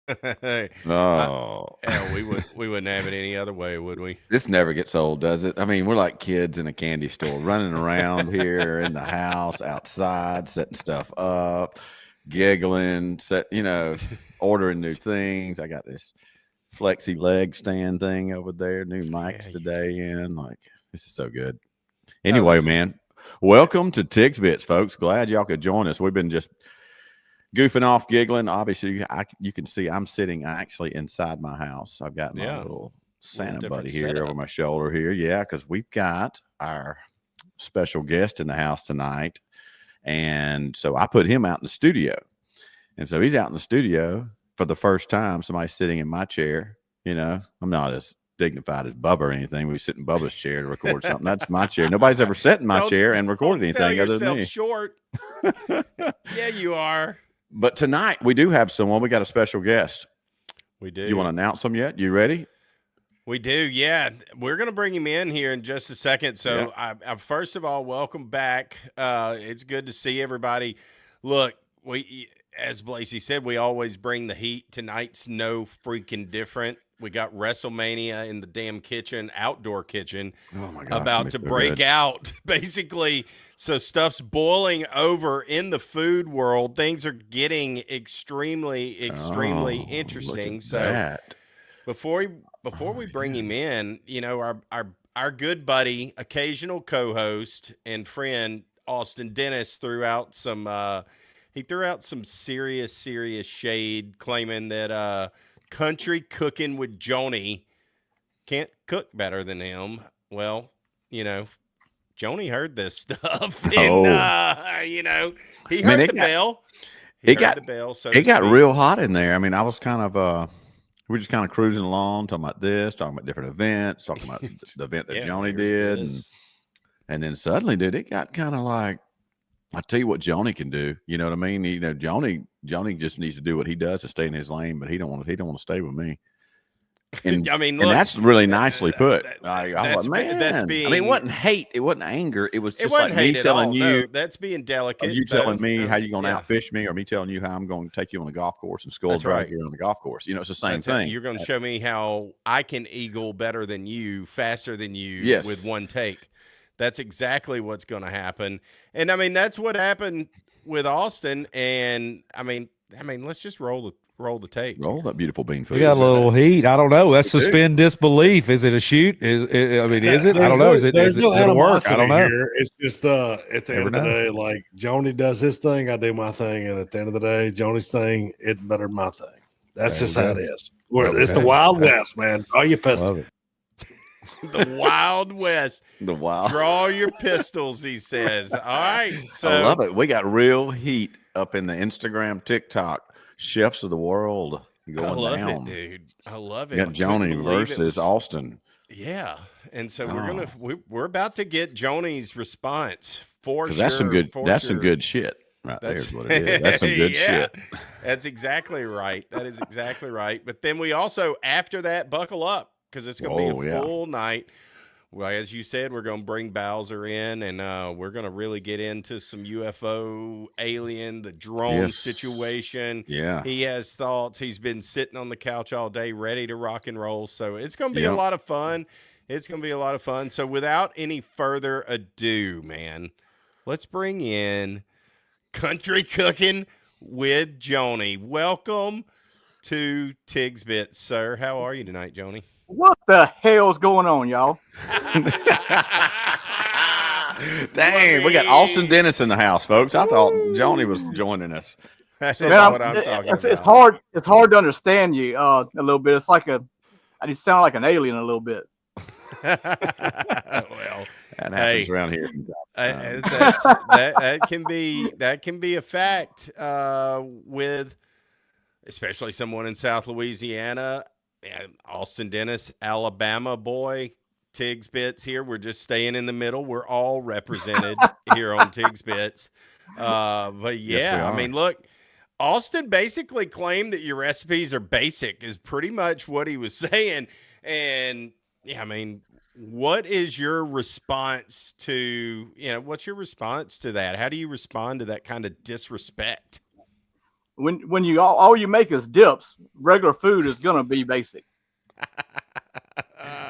Oh, Hell, we wouldn't have it any other way, would we? this never gets old, does it? I mean, we're like kids in a candy store, running around here in the house, outside, setting stuff up, giggling, ordering new things. I got this flexi leg stand thing over there, new Yeah. mics today in. Like, this is so good. Oh, Anyway, man, welcome to Tigs Bits, folks. Glad y'all could join us. We've been just goofing off, giggling. Obviously, you can see I'm sitting actually inside my house. I've got my yeah, little a little Santa buddy different here over setup. my shoulder here. Yeah, because we've got our special guest in the house tonight. And so I put him out in the studio. And so he's out in the studio for the first time. Somebody's sitting in my chair. I'm not as dignified as Bubba or anything. We sit in Bubba's chair to record something. That's my chair. Nobody's ever sat in my don't chair and don't recorded sell anything other than yourself me. short. Yeah, you are. But tonight we do have someone. We got a special guest. We You want do. to announce them yet? You ready? We do. Yeah, we're gonna bring him in here in just a second. Yeah. So, I first of all, welcome back. It's good to see everybody. Look, as Blasi said, we always bring the heat. Tonight's no freaking different. We got WrestleMania in the damn kitchen, outdoor kitchen, Oh my gosh, about it's to so break good. out. Basically, so stuff's boiling over in the food world. Things are getting extremely, extremely Oh, look at interesting. So that. before we before Oh we bring yeah. him in, our good buddy, occasional co-host and friend Austin Dennis threw out some serious shade, claiming that country cooking with Joney can't cook better than him. Well, you know, Joney heard this stuff, and Oh he man, heard the bell. He it heard got the bell, so it to got speak. real hot in there. I mean, I was kind of we're just kind of cruising along, talking about this, talking about different events, talking about the event that Yeah, Johnny here's did, and this. and then suddenly, dude, it got kind of like I tell you what Johnny can do. You know what I mean? Johnny just needs to do what he does to stay in his lane, but he don't want to stay with me. And I mean, and look, that's really nicely put. I was like, that's man. I mean, it being wasn't hate, it wasn't anger. It was it just wasn't like me hate at telling all. you, No, that's being or you delicate, telling though. me how you gonna Yeah, outfish me, or me telling you how I'm going to take you on a golf course and skull that's drag right. you on the golf course. It's the same That's it. thing. You're going to show me how I can eagle better than you, faster than you, with Yes. one take. That's exactly what's going to happen. And I mean, that's what happened with Austin. And I mean, let's just roll the tape Roll here. that beautiful bean We got footage. a little heat. I don't know. Let's We do. suspend disbelief. Is it a shoot? I mean, is it? I don't There's know. no Is it? there's no Is it a work? I animosity don't know. here. It's just at the Never end of the know. day, like Joni does his thing, I do my thing, and at the end of the day, Joni's thing, it's better than my thing. That's There we just how it go. is. It's the Okay. Wild West, man. Draw your pistol. Love it. The Wild West. The wow. Draw your pistols, he says. All right. I love So, it. We got real heat up in the Instagram, TikTok, chefs of the world I going love it, down. dude. I love We it. got I couldn't Joni believe it versus was. Austin. Yeah, and so Oh, we're about to get Joni's response for because that's some sure, good for that's some sure. good shit right there That's is what it is. That's some good yeah, shit. that's exactly right. That is exactly right. But then we also, after that, buckle up, because it's going to be Oh a yeah. full night. Well, as you said, we're going to bring Bowser in, and we're going to really get into some UFO, alien, the drone Yes. situation. Yeah. He has thoughts. He's been sitting on the couch all day, ready to rock and roll. So it's going to be a Yep. lot of fun. It's going to be a lot of fun. So without any further ado, man, let's bring in Country Cooking with Joney. Welcome to Tigs Bits, sir. How are you tonight, Joney? What the hell's going on, y'all? Dang, we got Austin Dennis in the house, folks. I thought Joni was joining us. That's Man, what I'm talking it's about. hard. It's hard to understand you a little bit. It's like I just sound like an alien a little bit. Well, That happens hey, around here sometimes. that can be a fact with especially someone in South Louisiana, Austin Dennis, Alabama boy. Tigs Bits here. We're just staying in the middle. We're all represented here on Tigs Bits. But Yes, we yeah, I are. mean, look, Austin basically claimed that your recipes are basic, is pretty much what he was saying. And yeah, I mean, what is your response to, what's your response to that? How do you respond to that kind of disrespect? when you all you make is dips, regular food is gonna be basic.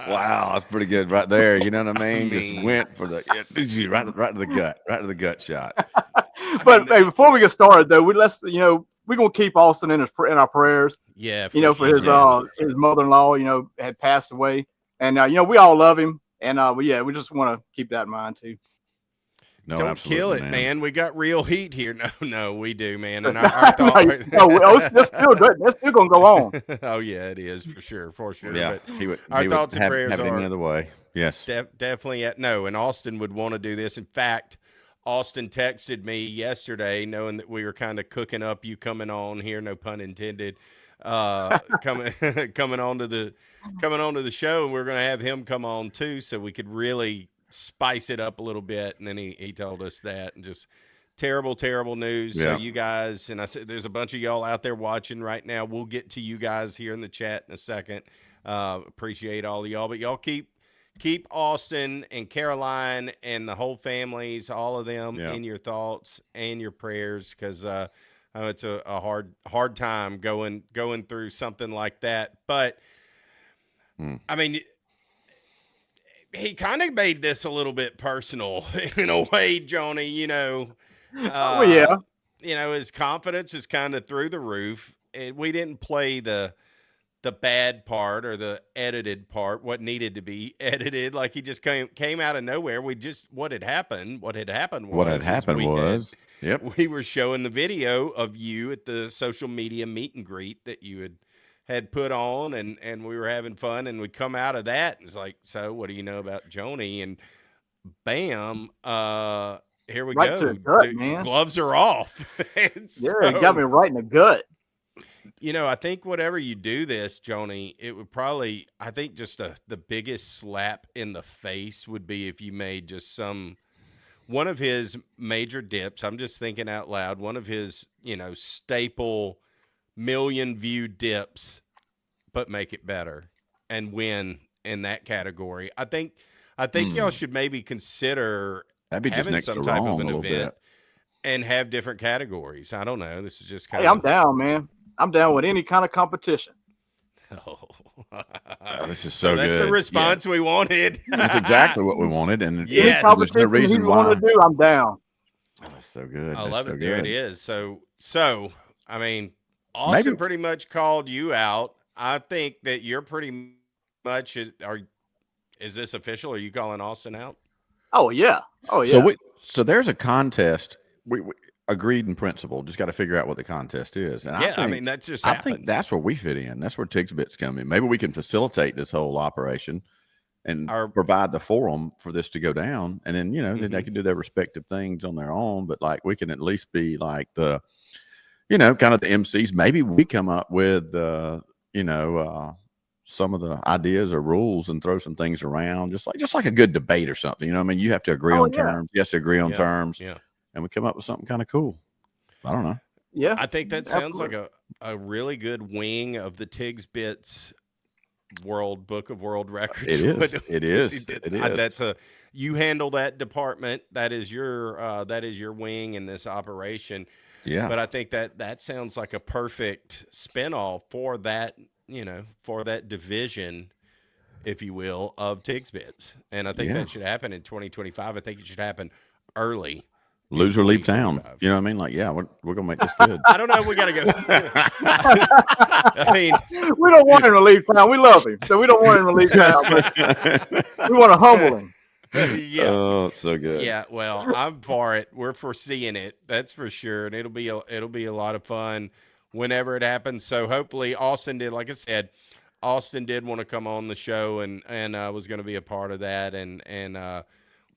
Wow, that's pretty good right there. You know what I mean? Just mean- went for the right to the gut shot. But hey, before we get started though, we're gonna keep Austin in our prayers. Yeah, For his sure. his mother-in-law, had passed away, and we all love him, and we just want to keep that in mind too. No, Don't absolutely, kill it, man. We got real heat here. No, we do, man. And our That's still good. That's still gonna go on. Oh yeah, it is for sure. Yeah, But our thoughts and prayers have it are any other way. Yes, definitely no. And Austin would want to do this. In fact, Austin texted me yesterday, knowing that we were kind of cooking up you coming on here. No pun intended. Coming onto the show, and we're going to have him come on too, so we could really spice it up a little bit. And then he told us that, and just terrible news. Yeah. So you guys, and I said there's a bunch of y'all out there watching right now. We'll get to you guys here in the chat in a second. Appreciate all of y'all, but y'all keep Austin and Caroline and the whole families, all of them, in your thoughts and your prayers, because it's a hard time going through something like that. But I mean, he kind of made this a little bit personal in a way, Joney. Yeah. His confidence is kind of through the roof. We didn't play the bad part or the edited part, what needed to be edited. Like, he just came out of nowhere. What had happened was we were showing the video of you at the social media meet and greet that you had put on, and we were having fun, and we come out of that, and it's like, so what do you know about Joney? And bam, here we right go. To the gut, man. Gloves are off. It got me right in the gut. I think whatever you do this, Joney, it would probably, I think just the biggest slap in the face would be if you made just one of his major dips. I'm just thinking out loud. One of his, staple million view dips, but make it better and win in that category. I think y'all should maybe consider having some type of an event and have different categories. I don't know. This is just kind of. I'm down, man. I'm down with any kind of competition. Oh, this is so good. That's the response we wanted. That's exactly what we wanted. And any competition no reason you want to do, I'm down. Oh, that's so good. I love it. There it is. So I mean, Austin pretty much called you out. I think that you're pretty much is this official? Are you calling Austin out? Oh yeah. So there's a contest. We agreed in principle. Just got to figure out what the contest is. And I mean, that's just I think that's where we fit in. That's where Tigs Bits come in. Maybe we can facilitate this whole operation and provide the forum for this to go down. And then, then they can do their respective things on their own. But like, we can at least be like the, kind of the MCs. Maybe we come up with, some of the ideas or rules and throw some things around, just like a good debate or something. I mean, you have to agree on terms. You have to agree on terms. Yeah. And we come up with something kind of cool. I don't know. Yeah. I think that sounds like a really good wing of the Tigs Bits Book of World Records. It is. It is. That's you handle that department. That is your wing in this operation. Yeah. But I think that sounds like a perfect spinoff for that, for that division, if you will, of Tigs Bits. And I think that should happen in 2025. I think it should happen early. Lose or leave town. You know what I mean? Like, yeah, we're going to make this good. I don't know. We got to go. I mean, we don't want him to leave town. We love him. So we don't want him to leave town. But we want to humble him. Yeah. Oh, so good. Yeah. Well, I'm for it. We're foreseeing it. That's for sure. And it'll be a lot of fun whenever it happens. So hopefully Austin did, like I said, Austin did want to come on the show and was going to be a part of that. And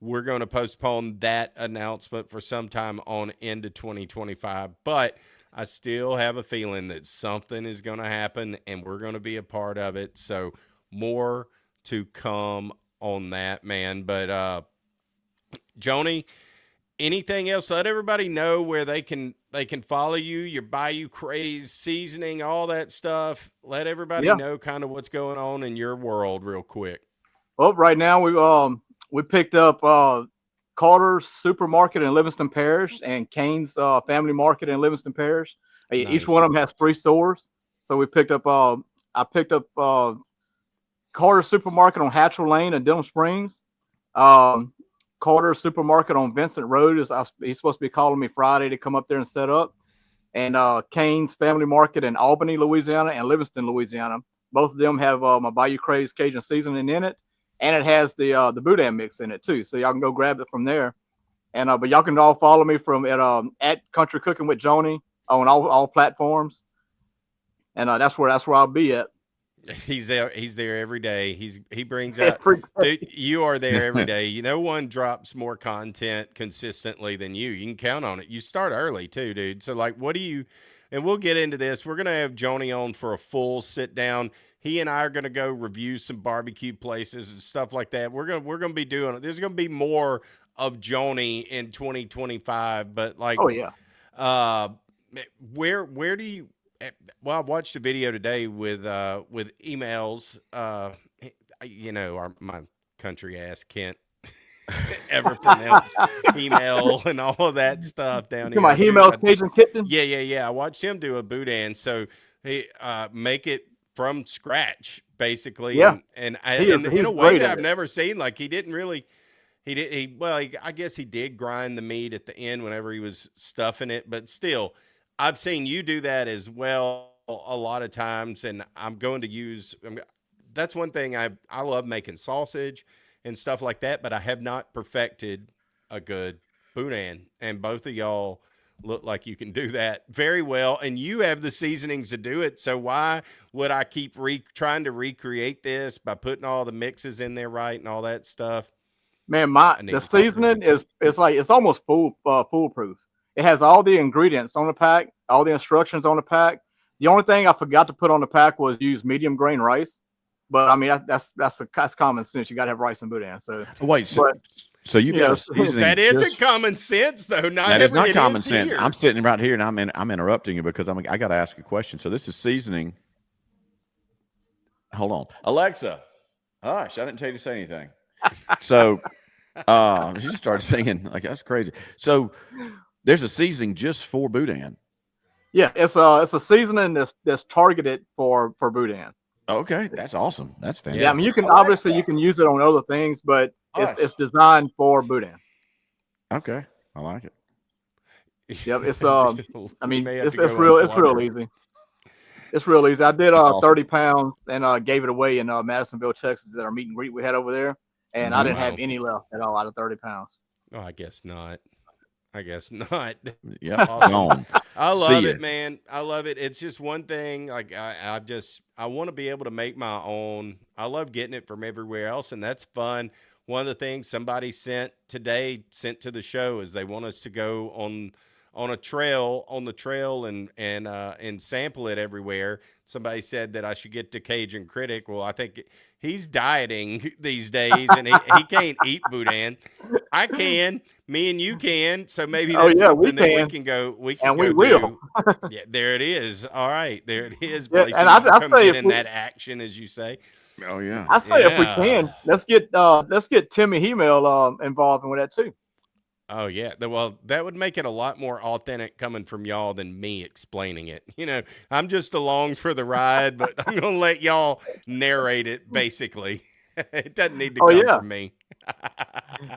we're going to postpone that announcement for some time on into 2025. But I still have a feeling that something is going to happen and we're going to be a part of it. So more to come on that, man. But Joney, anything else? Let everybody know where they can follow you, your Bayou Craze seasoning, all that stuff. Let everybody know kind of what's going on in your world real quick. Well, right now we picked up Carter's Supermarket in Livingston Parish and Kane's Family Market in Livingston Parish. Each one of them has 3 stores. So we picked up. I picked up Carter Supermarket on Hatchell Lane in Denham Springs. Carter Supermarket on Vincent Road he's supposed to be calling me Friday to come up there and set up. And Kane's Family Market in Albany, Louisiana, and Livingston, Louisiana. Both of them have my Bayou Craze Cajun seasoning in it, and it has the Boudin mix in it too. So y'all can go grab it from there. And but y'all can all follow me from at Country Cooking with Joney on all platforms. And that's where I'll be at. He's there every day. He brings out, dude, you are there every day. No one drops more content consistently than you. You can count on it. You start early too, dude. So like, what do you, and we'll get into this. We're going to have Joney on for a full sit down. He and I are going to go review some barbecue places and stuff like that. We're going to be doing it. There's going to be more of Joney in 2025, but like, oh yeah. Where do you, well, I watched a video today with emails. My country ass can't ever pronounce email and all of that stuff down here. My email Cajun Kitchen. Yeah. I watched him do a boudin, so he make it from scratch basically. Yeah, and in a way that I've never seen. Like he didn't really. I guess he did grind the meat at the end whenever he was stuffing it, but still. I've seen you do that as well a lot of times, and I'm going to use – that's one thing I love making sausage and stuff like that, but I have not perfected a good boudin, and both of y'all look like you can do that very well, and you have the seasonings to do it, so why would I keep trying to recreate this by putting all the mixes in there right and all that stuff? Man, the seasoning it's almost foolproof. It has all the ingredients on the pack, all the instructions on the pack. The only thing I forgot to put on the pack was use medium grain rice. But I mean, that's common sense. You got to have rice and boudin. So wait, so you got a seasoning. That isn't common sense, though. That is not common sense. I'm sitting right here, and I'm interrupting you because I got to ask a question. So this is seasoning. Hold on, Alexa. Hush! I didn't tell you to say anything. So she just started singing like that's crazy. So. There's a seasoning just for boudin. Yeah, it's a seasoning that's targeted for boudin. Okay, that's awesome. That's fantastic. Yeah, I mean you can you can use it on other things, but it's designed for boudin. Okay, I like it. Yep, it's I mean it's real easy. It's real easy. I did 30 pounds and gave it away in Madisonville, Texas at our meet and greet we had over there, and I didn't have any left at all out of 30 pounds. Oh, I guess not. Yeah, awesome. I love it, man. I love it. It's just one thing. Like I want to be able to make my own. I love getting it from everywhere else, and that's fun. One of the things somebody sent to the show is they want us to go on the trail and sample it everywhere. Somebody said that I should get to Cajun Critic. Well, I think he's dieting these days and he can't eat boudin. I can. Me and you can. So maybe that's something that we can go. We will. Yeah, there it is. All right, there it is. Yeah, and I say in that action, as you say. Oh yeah. I say if we can, let's get Timmy Hemel involved with that too. Oh yeah. Well, that would make it a lot more authentic coming from y'all than me explaining it. I'm just along for the ride, but I'm gonna let y'all narrate it. Basically, it doesn't need to come from me.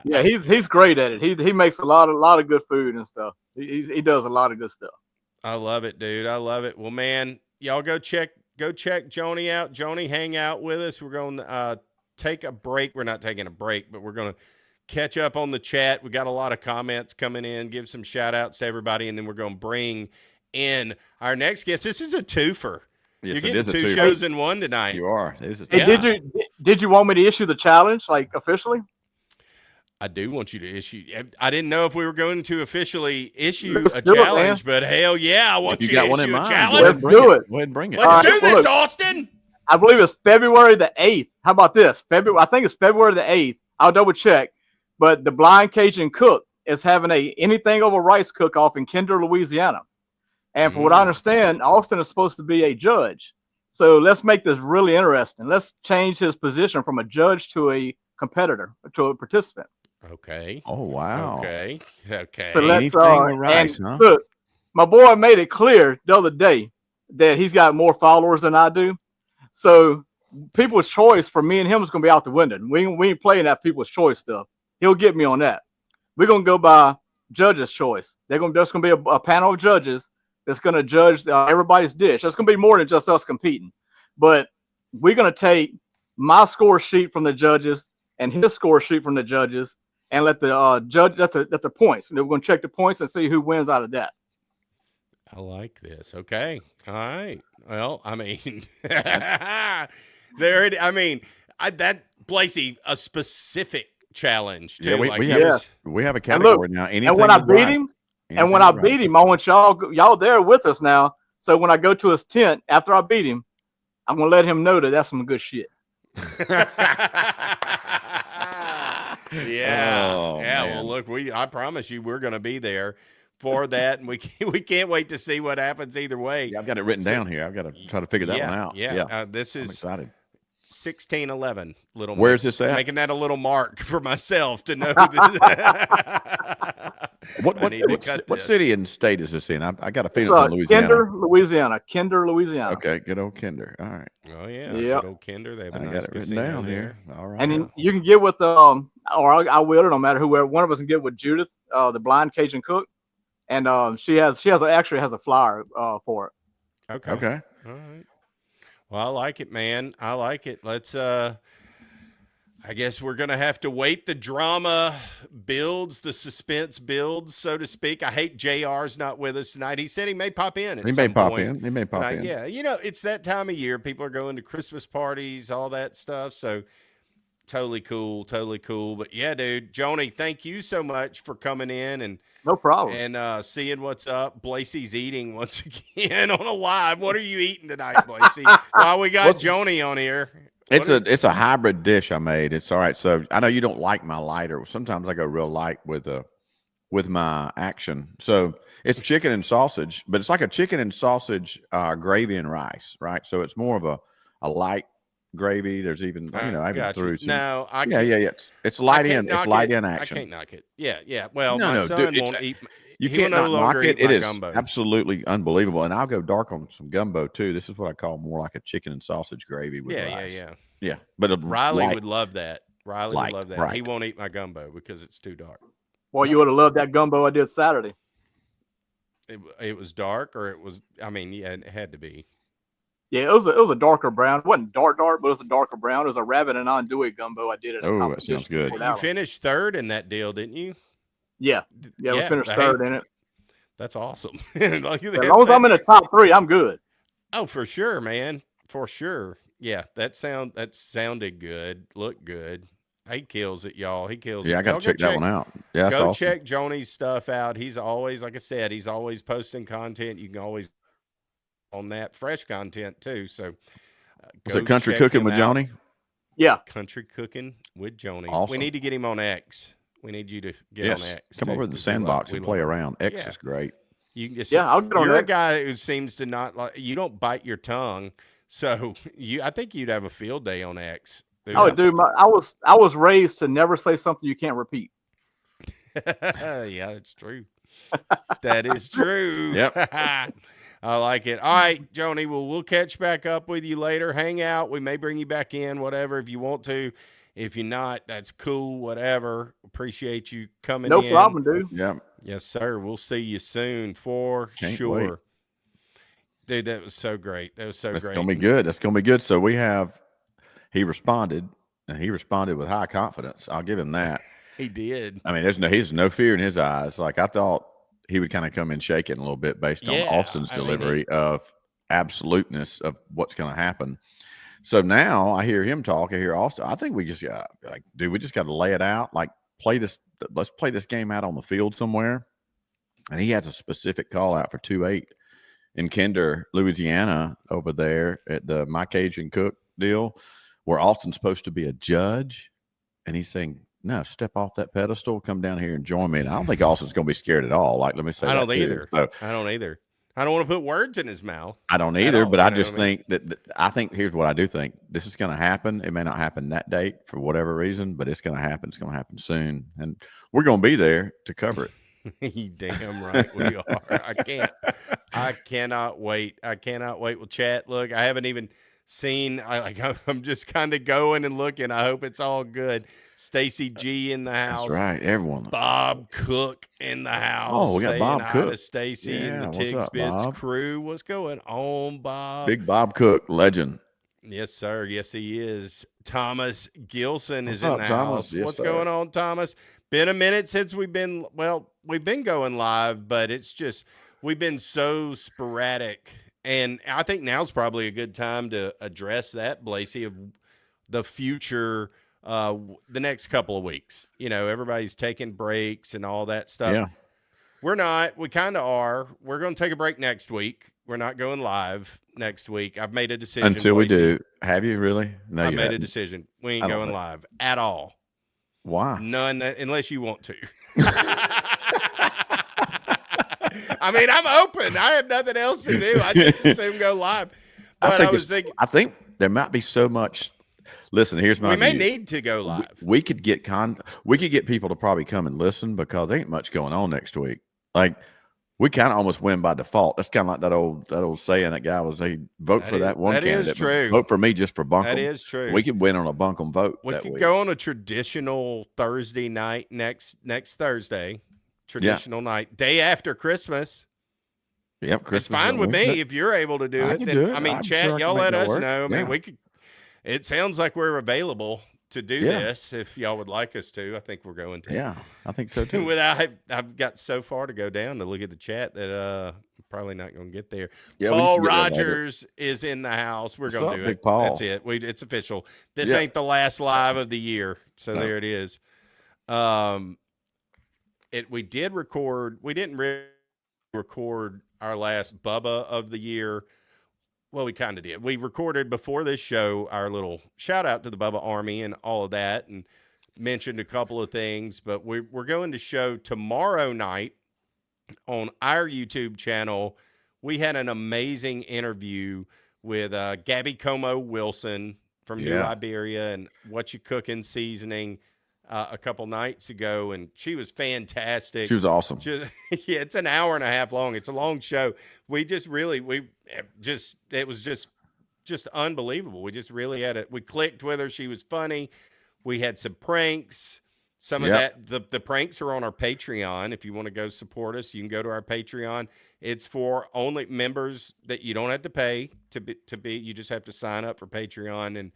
Yeah, he's great at it. He makes a lot of good food and stuff. He does a lot of good stuff. I love it, dude. I love it. Well, man, y'all go check Joney out. Joney, hang out with us. We're going to take a break. We're not taking a break, but we're going to catch up on the chat. We got a lot of comments coming in. Give some shout outs to everybody, and then we're going to bring in our next guest. This is a twofer. Yes, you're getting two shows in one tonight. You are. Hey, did you want me to issue the challenge like officially? I do want you to issue. I didn't know if we were going to officially issue a challenge, but hell yeah, I want you to issue a challenge. Let's do it. Go ahead and bring it. Let's do this, Austin. I believe it's February the 8th. How about this? I think it's February the 8th. I'll double check. But the Blind Cajun Cook is having a anything over rice cook-off in Kinder, Louisiana. And from what I understand, Austin is supposed to be a judge. So let's make this really interesting. Let's change his position from a judge to a competitor, to a participant. Okay. Oh, wow. Okay. So let's anything with rice, huh? my boy made it clear the other day that he's got more followers than I do. So people's choice for me and him is going to be out the window. We ain't playing that people's choice stuff. He'll get me on that. We're going to go by judges' choice. There's going to be a panel of judges that's going to judge everybody's dish. It's going to be more than just us competing. But we're going to take my score sheet from the judges and his score sheet from the judges and let the judge at the points. And we're going to check the points and see who wins out of that. I like this. Okay. All right. Well, I mean, that Blasi, a specific challenge too. Yeah, we have a category now. Anything and when I beat him, I want y'all there with us now. So when I go to his tent after I beat him, I'm gonna let him know that that's some good shit. Yeah. Oh, yeah. man. Well, look, I promise you, we're gonna be there for that, and we can't wait to see what happens either way. Yeah, I've got it written down here. I've got to try to figure that one out. Yeah. This I'm is excited. 1611. Where's this at? Making that a little mark for myself to know. What city and state is this in? I got a feeling it's in Louisiana. Kinder, Louisiana. Okay, good old Kinder. All right. Oh yeah, yep. Good old Kinder. They have a I nice got it written down here. All right. And then you can get with or I will. It don't matter whoever. One of us can get with Judith, the blind Cajun cook, and she actually has a flyer for it. Okay. Okay. All right. Well, I like it, man. I like it. Let's I guess we're gonna have to wait. The drama builds, the suspense builds, so to speak. I hate JR's not with us tonight. He said he may pop in. He may pop in. Yeah, it's that time of year. People are going to Christmas parties, all that stuff. So totally cool. But yeah, dude, Joney, thank you so much for coming in and no problem. And seeing what's up. Blasi's eating once again on a live. What are you eating tonight, Blasi? While we got Joney on here. It's a hybrid dish I made. It's all right. So I know you don't like my lighter. Sometimes I go real light with my action. So it's chicken and sausage, but it's like a chicken and sausage gravy and rice, right? So it's more of a light gravy. There's even I even threw some. No, it's light in. It's light in action. I can't knock it. Yeah. Well, my son won't eat. You can't not knock it. It is gumbo. Absolutely unbelievable. And I'll go dark on some gumbo too. This is what I call more like a chicken and sausage gravy with rice. Yeah. But Riley would love that. Would love that. Right. He won't eat my gumbo because it's too dark. Well, you would have loved that gumbo I did Saturday. It was dark, or it was. I mean, yeah, it had to be. Yeah, it was a darker brown. It wasn't dark, but it was a darker brown. It was a rabbit and andouille gumbo I did at a competition. That sounds good. You finished third in that deal, didn't you? Yeah, we finished third in it. That's awesome. As long as I'm in the top 3, I'm good. Oh, for sure, man. For sure. Yeah, that sounded good. Looked good. He kills it, y'all. He kills it. Yeah, I got to check that one out. Yeah, go awesome. Check Joney's stuff out. He's always, like I said, he's always posting content. You can always on that fresh content too. So, is it Country Cooking with Joney? Yeah, Country Cooking with Joney. Awesome. We need to get him on X. We need you to get on X. Come over to the sandbox and play around. X is great. You can just I'll get on You're X. a guy who seems to not like. You don't bite your tongue, so I think you'd have a field day on X. Dude, I was raised to never say something you can't repeat. Yeah, it's true. That is true. Yep. I like it. All right, Joney. Well, we'll catch back up with you later. Hang out. We may bring you back in, whatever, if you want to. If you're not, that's cool. Whatever. Appreciate you coming in. No problem, dude. Yeah. Yes, sir. We'll see you soon for sure. Wait. Dude, that was so great. That's gonna be good. That's gonna be good. So he responded, and he responded with high confidence. I'll give him that. He did. I mean, there's no fear in his eyes. Like I thought he would kind of come in shaking a little bit based on Austin's delivery of absoluteness of what's going to happen. So now I hear him talk. I hear Austin. I think we just got we just got to lay it out. Like let's play this game out on the field somewhere. And he has a specific call out for 2-8 in Kinder, Louisiana, over there at the My Cajun Cook deal, where Austin's supposed to be a judge, and he's saying, "No, step off that pedestal, come down here and join me." And I don't think Austin's going to be scared at all. Like, let me say, I don't either. So, I don't either. I don't want to put words in his mouth. I don't either, but I just think that I think here's what I do think: this is going to happen. It may not happen that date for whatever reason, but it's going to happen. It's going to happen soon, and we're going to be there to cover it. You damn right we are. I cannot wait. I cannot wait. Well, chat. Look, I haven't even seen. I'm just kind of going and looking. I hope it's all good. Stacy G in the That's house. right. Everyone. Bob Cook in the house. Oh, we got saying Bob hi Cook. to Stacy and Yeah, the what's Tigs up, Bits Bob? crew. What's going on, Bob? Big Bob Cook, legend. Yes, sir. Yes, he is. Thomas Gilson What's is in up, the Thomas? house. Yes, What's sir. going on, Thomas? Been a minute since we've been going live, but it's just we've been so sporadic. And I think now's probably a good time to address that, Blasi, of the future, the next couple of weeks. You know, everybody's taking breaks and all that stuff. Yeah. We're not. We kind of are. We're going to take a break next week. We're not going live next week. I've made a decision. Until we Blasi. do. Have you really? No, I you made a haven't. decision. We I ain't don't going think- live at all. Why? None, unless you want to. I mean, I'm open. I have nothing else to do. I just assume go live. But I was thinking, I think there might be so much. Listen, here's my we may view. need to go live. We could get people to probably come and listen because there ain't much going on next week. Like we kind of almost win by default. That's kind of like that old saying that guy was, "Hey, vote for that one that is candidate. true. Vote for me just for Bunkum." That is true. We could win on a Bunkum vote. We that could week. go on a traditional Thursday night next Thursday. Traditional night, day after Christmas. Yep, Christmas. It's fine with me if you're able to do I it. can then, do it. I mean, I'm chat, sure I can y'all make let that us work. know. I mean, Yeah. we could. It sounds like we're available to do Yeah. this if y'all would like us to. I think we're going to. Yeah, I think so too. I've got so far to go down to look at the chat that I'm probably not going to get there. Yeah, we Paul need to get there later. Rogers is in the house. We're What's going up, to do Big it. Paul? That's it. It's official. This Yeah. ain't the last live of the year. So No. there it is. We did record. We didn't really record our last Bubba of the year. Well, we kind of did. We recorded before this show our little shout out to the Bubba Army and all of that, and mentioned a couple of things. But we're going to show tomorrow night on our YouTube channel. We had an amazing interview with Gabby Como Wilson from New Yeah. Iberia and What You Cooking Seasoning a couple nights ago, and she was fantastic. She was awesome. Yeah, it's an hour and a half long. It's a long show. It was just unbelievable. We just really had it. We clicked with her. She was funny. We had some pranks. Some of Yep. that, the pranks are on our Patreon. If you want to go support us, you can go to our Patreon. It's for only members that you don't have to pay to be. You just have to sign up for Patreon and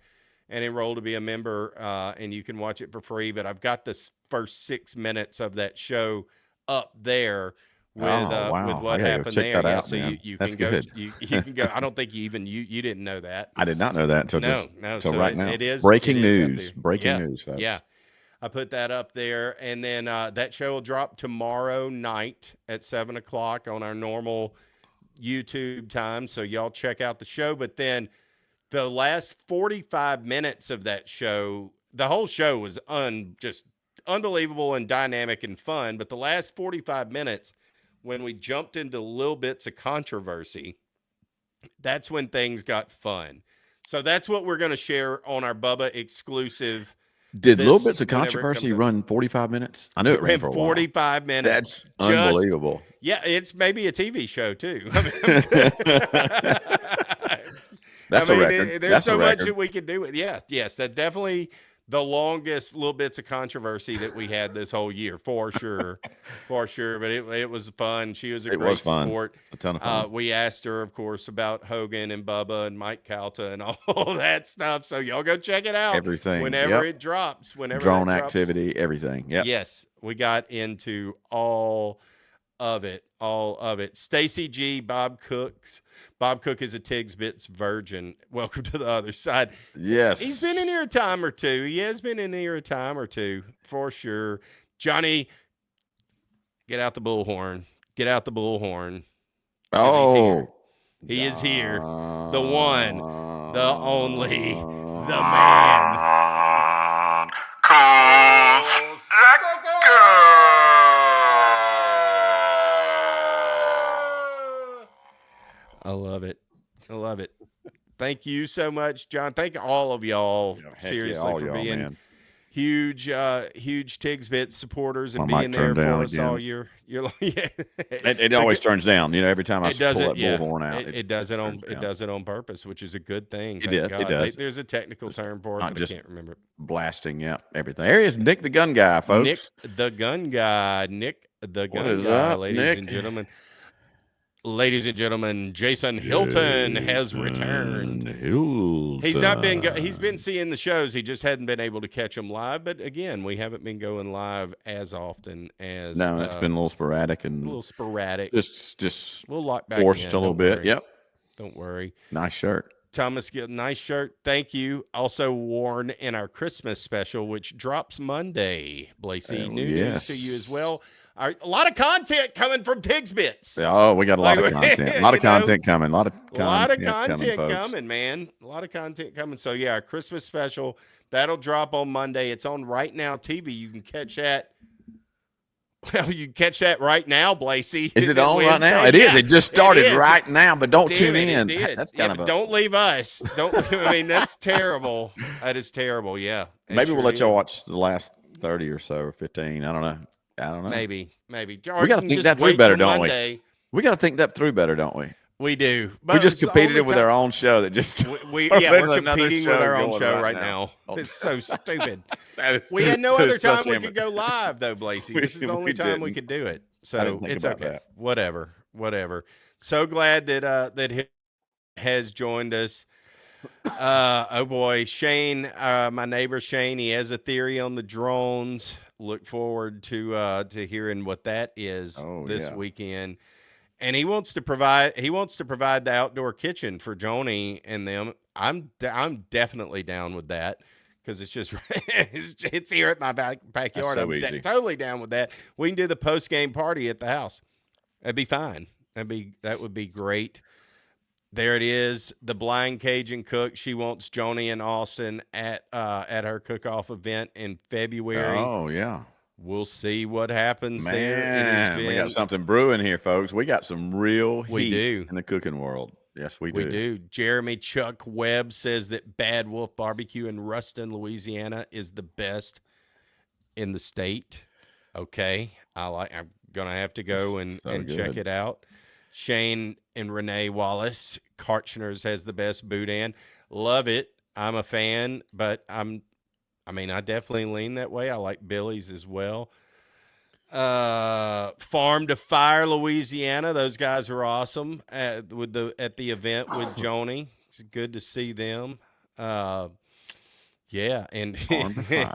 enroll to be a member, and you can watch it for free. But I've got the first 6 minutes of that show up there with wow. with what I gotta go happened check there. that Yeah, out, so man. you That's can go. good. You can go. I don't think you didn't know that. I did not know that until No. so So right now. it is breaking it is up news. there. Breaking Yeah, news, folks. Yeah. I put that up there, and then that show will drop tomorrow night at 7:00 on our normal YouTube time. So y'all check out the show. But then the last 45 minutes of that show, the whole show was just unbelievable and dynamic and fun. But the last 45 minutes, when we jumped into little bits of controversy, that's when things got fun. So that's what we're going to share on our Bubba exclusive. Did little This- bits of whenever it controversy comes out. run 45 minutes? I knew it ran for a while. 45 minutes. That's unbelievable. Yeah, it's maybe a TV show too. I mean, That's a record. There's That's so a much record. that we can do with. Yeah, yes, that definitely the longest little bits of controversy that we had this whole year, for sure, for sure. But it was fun. She was a It great was fun. sport. A ton of fun. We asked her, of course, about Hogan and Bubba and Mike Calta and all that stuff. So y'all go check it out. Everything. Whenever Yep. it drops. Whenever Drone that drops. activity, everything. Yep. Yes, we got into all of it. All of it. Stacy G, Bob Cooks. Bob Cook is a Tigs Bits virgin. Welcome to the other side. Yes. He's been in here a time or two. He has been in here a time or two, for sure. Johnny, get out the bullhorn. Get out the bullhorn. Oh. He is here. The one, the only, the man. I love it. I love it. Thank you so much, John. Thank all of y'all, Heck seriously, yeah, all for y'all, being man. huge Tigs Bits supporters and My being mic there turned for down us all again. year. You're yeah. It always turns down. Every time I It pull does that it, yeah. bullhorn out, It does it on turns it down. does it on purpose, which is a good thing. It Thank does, it God. does. There's a technical Just term for it, not but just I can't remember it. Blasting, yeah, everything. There he is, Nick the Gun Guy, folks. Nick the Gun Guy. Nick the Gun is Guy, up, ladies Nick? and gentlemen. Ladies and gentlemen, Jason Hilton has returned. He's not been he's been seeing the shows. He just hadn't been able to catch them live. But again, we haven't been going live as often as No, it's been a little sporadic a and little sporadic. just We'll lock back forced in. a little Don't bit. worry. Yep, Don't worry. nice shirt. Thomas, nice shirt. Thank you. Also worn in our Christmas special, which drops Monday. Blasi, Oh, new news to yes. you as well. A lot of content coming from Tigs Bits. Oh, we got a lot Like, of content. A lot of you know, content coming. A lot of A lot of content content folks. coming, man. A lot of content coming. So, yeah, our Christmas special, that'll drop on Monday. It's on Right Now TV. You can catch that. Well, you can catch that right now, Blasi. Is it on right now? Wednesday? It is. Yeah, It just started is. right now, but don't Damn tune it, in. It did. That's Yeah, kind of but a, don't leave us. Don't. I mean, that's terrible. That is terrible. Yeah. It maybe we'll sure let y'all is. watch the last 30 or so or 15. I don't know. Maybe. Or We you gotta can think just that through wait better, till don't we? Monday. We got to think that through better, don't we? We do. We But just it's the competed only it with time- our own show that just. We Or yeah, there's we're another competing show with our own going show right right now. now. It's so stupid. That is- We had no other it's so time we damn could it. go live, though, Blasi. This is the only time we could do it. So didn't think it's about okay. that. Whatever. So glad that he has joined us. Oh boy, Shane, my neighbor Shane, he has a theory on the drones. Look forward to hearing what that is this weekend. And he wants to provide the outdoor kitchen for Joney and them. I'm definitely down with that because it's just it's here at my backyard. so I'm easy. totally down with that. We can do the post-game party at the house. That'd be fine. That would be great. There it is. The blind Cajun cook. She wants Joney and Austin at her cook-off event in February. Oh yeah. We'll see what happens there. It has Man, we been- got something brewing here, folks. We got some real We heat do. in the cooking world. Yes, we do. We do. Jeremy Chuck Webb says that Bad Wolf Barbecue in Ruston, Louisiana is the best in the state. Okay. I'm going to have to go and check good. it out. Shane and Renee Wallace, Karchner's has the best boudin. Love it. I'm a fan, but I definitely lean that way. I like Billy's as well. Farm to Fire, Louisiana. Those guys are awesome at the event with Joney. It's good to see them. Yeah, and Farm to Fire.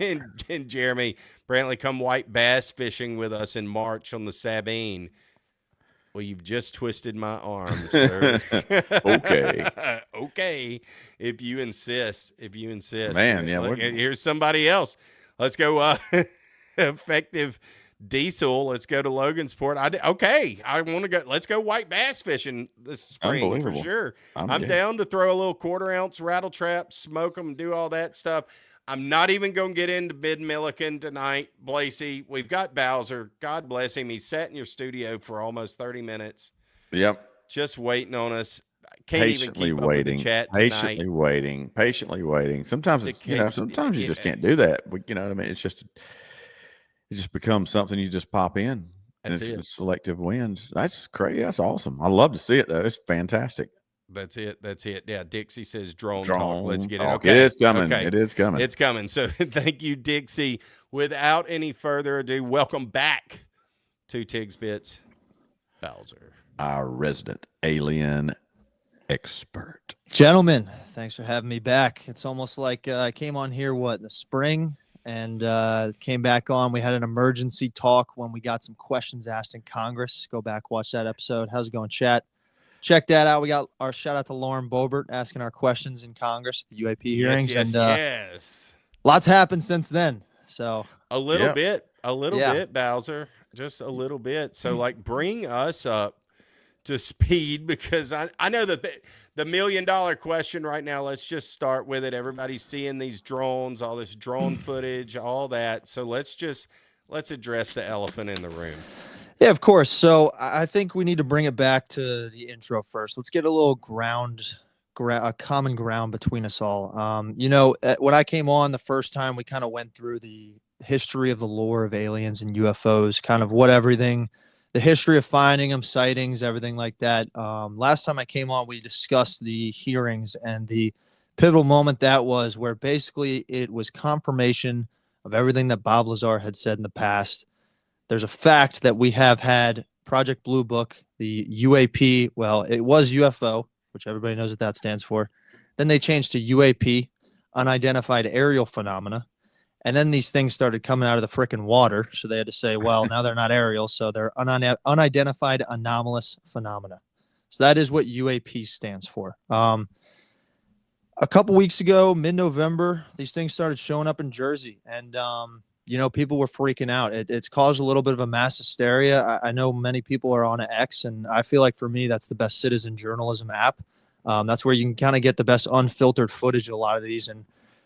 and Jeremy Brantley, come white bass fishing with us in March on the Sabine. Well, you've just twisted my arm, sir. Okay. Okay. If you insist. Man, yeah, Look, we're- here's somebody else. Let's go Effective Diesel. Let's go to Logansport. Okay. I want to go. Let's go white bass fishing this spring for Unbelievable. sure. I'm game. down to throw a little 1/4 ounce rattle trap, smoke them, do all that stuff. I'm not even going to get into Mid-Milliken tonight, Blasi. We've got Bowser. God bless him. He sat in your studio for almost 30 minutes, Yep. just waiting on us. Can't even Patiently keep up with waiting. the chat tonight. Patiently waiting. Sometimes sometimes you just can't do that. You know what I mean? It just becomes something you just pop in. And That's it. it's selective wins. That's crazy. That's awesome. I love to see it though. It's fantastic. That's it. Yeah, Dixie says drone Drone talk. Let's get it. talk. Okay. It is coming. Okay. It is coming. It's coming. So thank you, Dixie. Without any further ado, welcome back to Tigs Bits, Bowser. Our resident alien expert. Gentlemen, thanks for having me back. It's almost like I came on here, in the spring, and came back on. We had an emergency talk when we got some questions asked in Congress. Go back, watch that episode. How's it going, chat? Check that out. We got our shout out to Lauren Boebert asking our questions in Congress, the UAP hearings. Yes. Lots happened since then. So A little bit, Yeah. Bowser, just a little bit. So bring us up to speed because I know that the $1 million question right now, let's just start with it. Everybody's seeing these drones, all this drone footage, all that. So let's address the elephant in the room. yeah, of course. So I think we need to bring it back to the intro first. Let's get a little ground a common ground between us all. You know, when I came on the first time, we kind of went through the history of the lore of aliens and UFOs, kind of what everything, the history of finding them, sightings, everything like that. Last time I came on, we discussed the hearings and the pivotal moment that was, where basically it was confirmation of everything that Bob Lazar had said in the past. There's a fact that we have had Project Blue Book, the UAP. Well, it was UFO, which everybody knows what that stands for. Then they changed to UAP, unidentified aerial phenomena. And then these things started coming out of the frickin' water. So they had to say, well, now they're not aerial, so they're unidentified anomalous phenomena. So that is what UAP stands for. A couple weeks ago, mid-November, these things started showing up in Jersey. And, you know, people were freaking out. It's caused a little bit of a mass hysteria. I know many people are on X, and I feel like for me, that's the best citizen journalism app. That's where you can kind of get the best unfiltered footage of a lot of these. And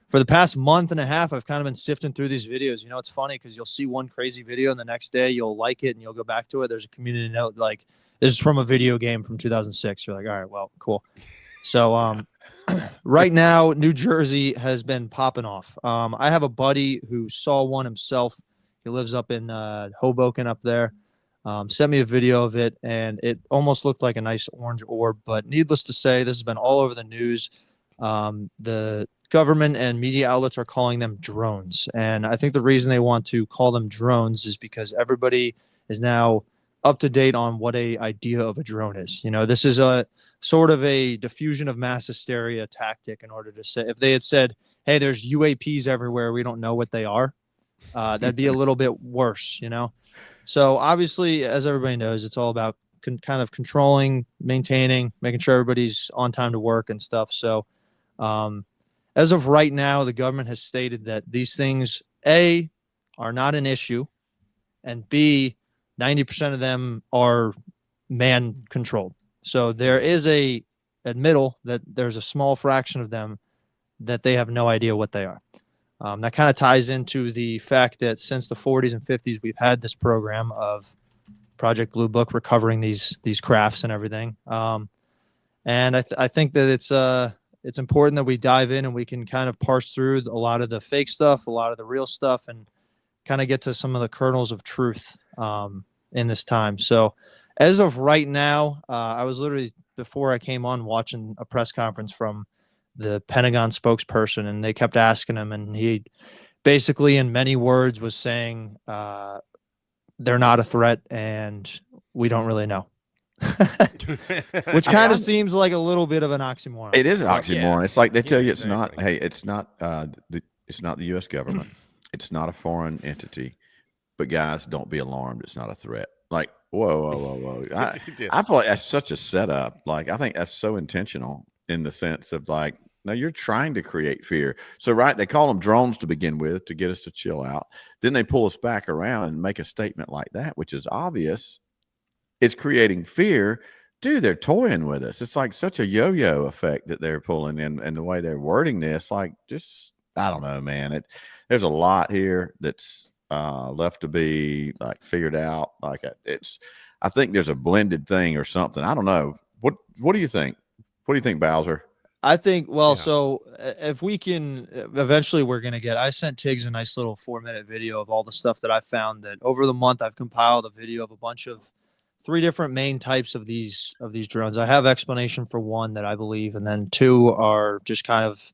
for the past month and a half, I've kind of been sifting through these videos. You know, it's funny because you'll see one crazy video and the next day you'll like it and you'll go back to it. There's a community note like, this is from a video game from 2006. You're like, all right, well, cool. So right now, New Jersey has been popping off. I have a buddy who saw one himself. He lives up in Hoboken up there. Sent me a video of it, and it almost looked like a nice orange orb. But needless to say, this has been all over the news. The government and media outlets are calling them drones. And I think the reason they want to call them drones is because everybody is now up to date on what a idea of a drone is. You know, this is a sort of a diffusion of mass hysteria tactic in order to say, if they had said, hey, there's UAPs everywhere, we don't know what they are, that'd be a little bit worse, you know? So obviously, as everybody knows, it's all about kind of controlling, maintaining, making sure everybody's on time to work and stuff. So as of right now, the government has stated that these things, A, are not an issue, and B, 90% of them are man-controlled. So there is a admittal that there's a small fraction of them that they have no idea what they are. That kind of ties into the fact that since the 40s and 50s, we've had this program of Project Blue Book recovering these crafts and everything. And I think that it's important that we dive in and we can kind of parse through a lot of the fake stuff, a lot of the real stuff, and kind of get to some of the kernels of truth in this time. So as of right now, I was literally, before I came on, watching a press conference from the Pentagon spokesperson, and they kept asking him, and he basically in many words was saying they're not a threat and we don't really know. Which kind of seems like a little bit of an oxymoron. It is an oxymoron. Yeah. It's like they tell you it's exactly. not, hey, it's not the U.S. government. It's not a foreign entity. But guys, don't be alarmed. It's not a threat. Like, whoa. I feel like that's such a setup. Like, I think that's so intentional in the sense of like, no, you're trying to create fear. So, right, they call them drones to begin with to get us to chill out. Then they pull us back around and make a statement like that, which is obvious. It's creating fear. Dude, they're toying with us. It's like such a yo-yo effect that they're pulling in, and the way they're wording this, like, just, I don't know, man. There's a lot here that's left to be like figured out. Like I think there's a blended thing or something. I don't know. What do you think? What do you think, Bowser? I think, well, so if we can, eventually we're going to get, I sent Tigs a nice little 4-minute video of all the stuff that I found. That over the month, I've compiled a video of a bunch of 3 different main types of these drones. I have explanation for one that I believe, and then 2 are just kind of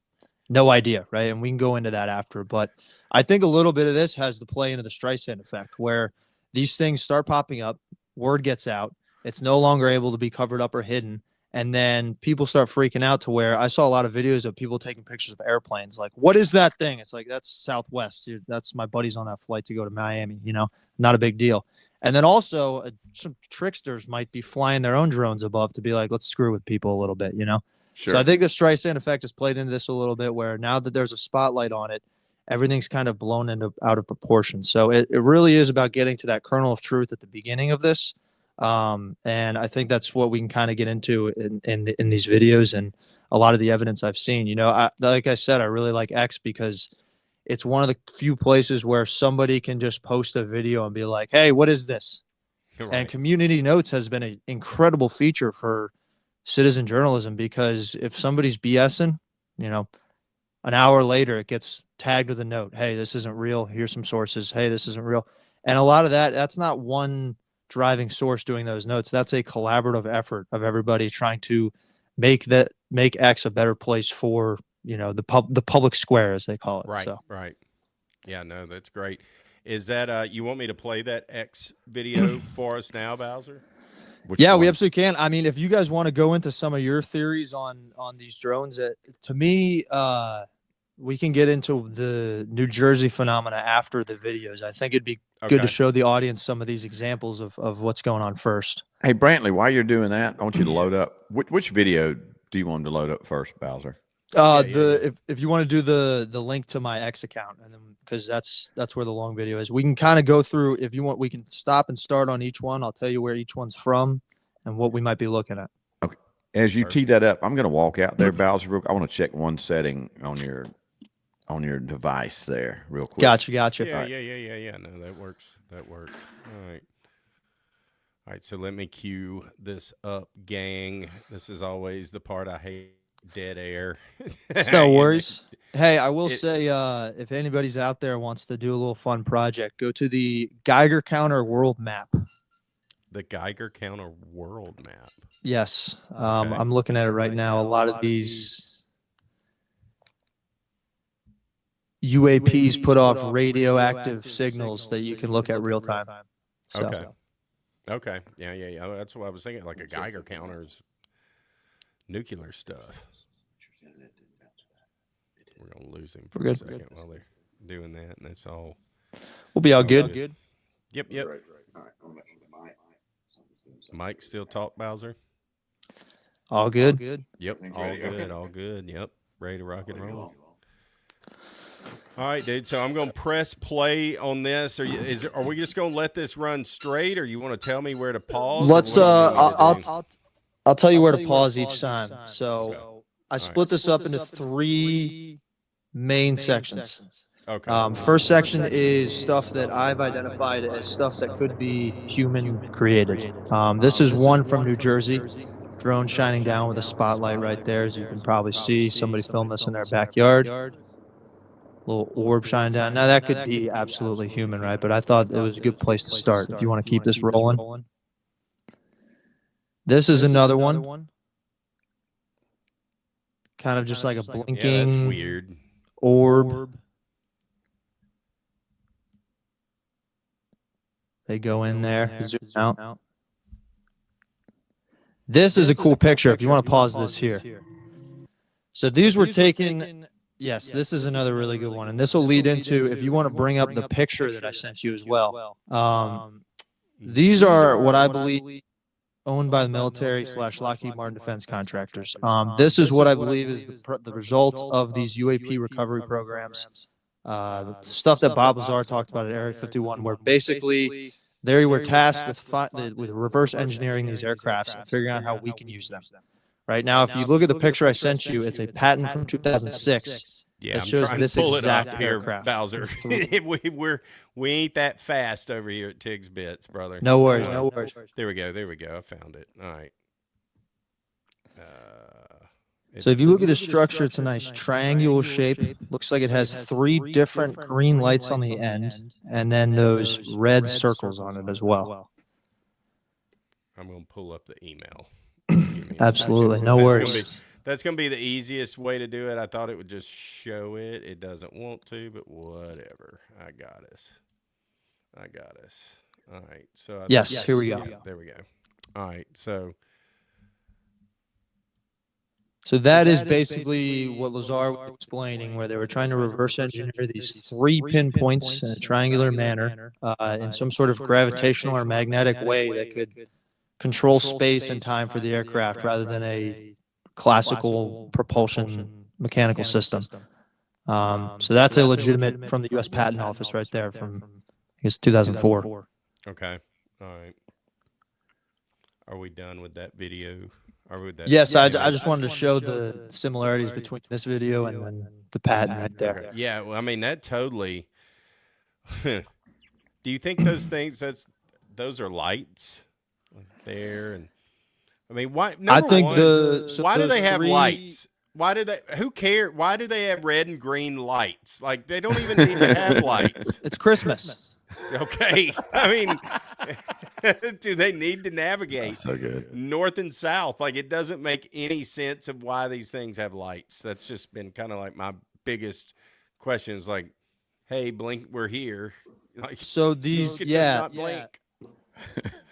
no idea, right? And we can go into that after. But I think a little bit of this has to play into the Streisand effect, where these things start popping up, word gets out, it's no longer able to be covered up or hidden. And then people start freaking out to where I saw a lot of videos of people taking pictures of airplanes. Like, what is that thing? It's like, that's Southwest. Dude, that's my buddies on that flight to go to Miami, you know, not a big deal. And then also some tricksters might be flying their own drones above to be like, let's screw with people a little bit, you know? Sure. So I think the Streisand effect has played into this a little bit, where now that there's a spotlight on it, everything's kind of blown out of proportion. So it really is about getting to that kernel of truth at the beginning of this. And I think that's what we can kind of get into in these videos and a lot of the evidence I've seen. You know, like I said, I really like X because it's one of the few places where somebody can just post a video and be like, hey, what is this? Right. And community notes has been an incredible feature for citizen journalism, because if somebody's BSing, you know, an hour later it gets tagged with a note. Hey, this isn't real. Here's some sources. Hey, this isn't real. And a lot of that's not one driving source doing those notes. That's a collaborative effort of everybody trying to make X a better place for, you know, the public square, as they call it. Right. So. Right. Yeah, no, that's great. Is that you want me to play that X video for us now, Bowser? Yeah, one? we absolutely can. I mean, if you guys want to go into some of your theories on these drones, to me, we can get into the New Jersey phenomena after the videos. I think it'd be good to show the audience some of these examples of what's going on first. Hey, Brantley, while you're doing that, I want you to load up. Which video do you want to load up first, Bowser? If you want to do the link to my X account, and then because that's where the long video is, we can kind of go through. If you want, we can stop and start on each one. I'll tell you where each one's from and what we might be looking at. Okay. As you tee that up, I'm going to walk out there, Bowser. I want to check one setting on your device there, real quick. Gotcha. Yeah. No, that works. All right. So let me cue this up, gang. This is always the part I hate. Dead air. It's no worries. Hey, I will say, if anybody's out there wants to do a little fun project, go to the Geiger Counter World Map. The Geiger Counter World Map. Yes. Okay. I'm looking at it right now. A lot of these UAPs put off radioactive signals that you can look at real time. So. Okay. Yeah. That's what I was thinking. Like a Geiger counter's nuclear stuff. We're gonna lose him for a second while they're doing that, and that's all. We'll be all good. Yep. Mike still talk, Bowser? All good. Yep. All good. Yep. Ready to rock and roll. All right, dude. So I'm gonna press play on this. Are we just gonna let this run straight, or you want to tell me where to pause? Let's. I'll tell you where to pause each time. So I split this up into 3 main sections. Okay. First section is stuff that I've identified as stuff that could be human created. This is one from New Jersey. Drone shining down with a spotlight right there, as you can probably see. Somebody filmed this in their backyard. Little orb shining down. Now that could be absolutely human, right? But I thought it was a good place to start if you want to keep this rolling. This is another one. Kind of just like a blinking that's weird. orb. They go in there, zoom out. This is a cool picture if you want to pause this here. So these were taken. Yes, this is another really good one. And this will lead into, if you want to bring up the picture that I sent you as well. These are what I believe owned by the military / Lockheed Martin defense contractors. This is what I believe is the result of these UAP recovery programs. Stuff that Bob Lazar talked about at Area 51, where basically they were tasked with reverse engineering these aircrafts and figuring out how we can use them. Right now, if you look at the picture I sent you, it's a patent from 2006. Yeah, that shows this exact aircraft. Bowser. we ain't that fast over here at Tigs Bits, brother. No worries. There we go. I found it. All right. So if you look at the structure, it's a nice triangular shape. Looks like it has 3 different green lights on the end, and then those red circles on it as well. I'm going to pull up the email. Absolutely. No worries. That's going to be the easiest way to do it. I thought it would just show it. It doesn't want to, but whatever. I got us. All right. So yes, here we go. Yeah, there we go. All right. So that is basically what Lazar was explaining, where they were trying to reverse engineer these 3 pinpoints in a triangular manner in some sort of gravitational or magnetic way that could control space and time for the aircraft rather than a classical propulsion mechanical system. So that's a legitimate from the U.S. Patent Office right there from, I guess, 2004. Okay. All right. Are we done with that video? Yes, I just wanted to show the similarities between this video and then the patent right there. Okay. Yeah, well, I mean, that totally. Do you think those things, those are lights there? And I mean, why? I Number think one, so why do those they have three- lights? Why do they? Who care? Why do they have red and green lights? Like they don't even need to have lights. It's Christmas. Okay, I mean, do they need to navigate That's so good. north and south? Like it doesn't make any sense of why these things have lights. That's just been kind of like my biggest question. Is like, hey, blink, we're here. Like, So these, you could just yeah, not blink.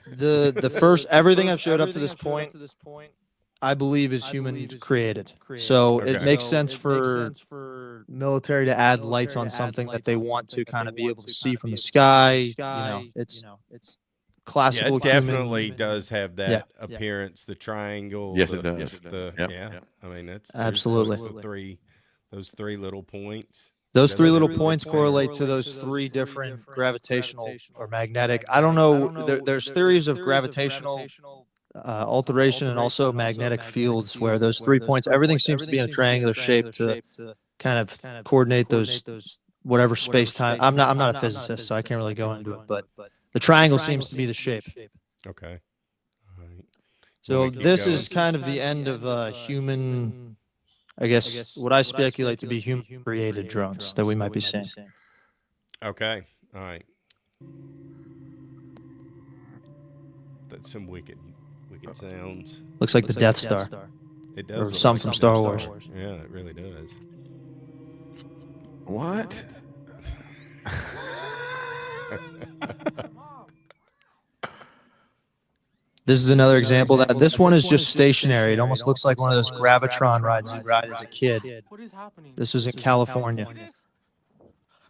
the first everything I've showed up to this point, I believe is human created. So it Okay. makes sense for military to add lights on something that they want to kind of be able to see from the sky. You know, it's Yeah, classical it definitely human. does have that appearance. The triangle. Yes, the, it does. Yep. Yeah, I mean that's Absolutely. those three little points. Those That three is a little good points point. correlate to those three different gravitational or magnetic. I don't know. There's theories of gravitational alteration and also magnetic fields where those 3 points, everything seems to be in a triangular shape to kind of coordinate those whatever space time. I'm not a physicist, so I can't really go into it, but the triangle seems to be the shape. Okay. All right. So we keep this going? is kind of the end of human. I guess what I speculate to be human created drones that we might be seeing. Okay. All right. That's some wicked sounds. Looks like the Death Star. It does. Or look some like from something Star from Wars. Yeah, it really does. What? This is another example that this one is just stationary. It almost looks like one of those Gravitron rides you ride as a kid. This was in California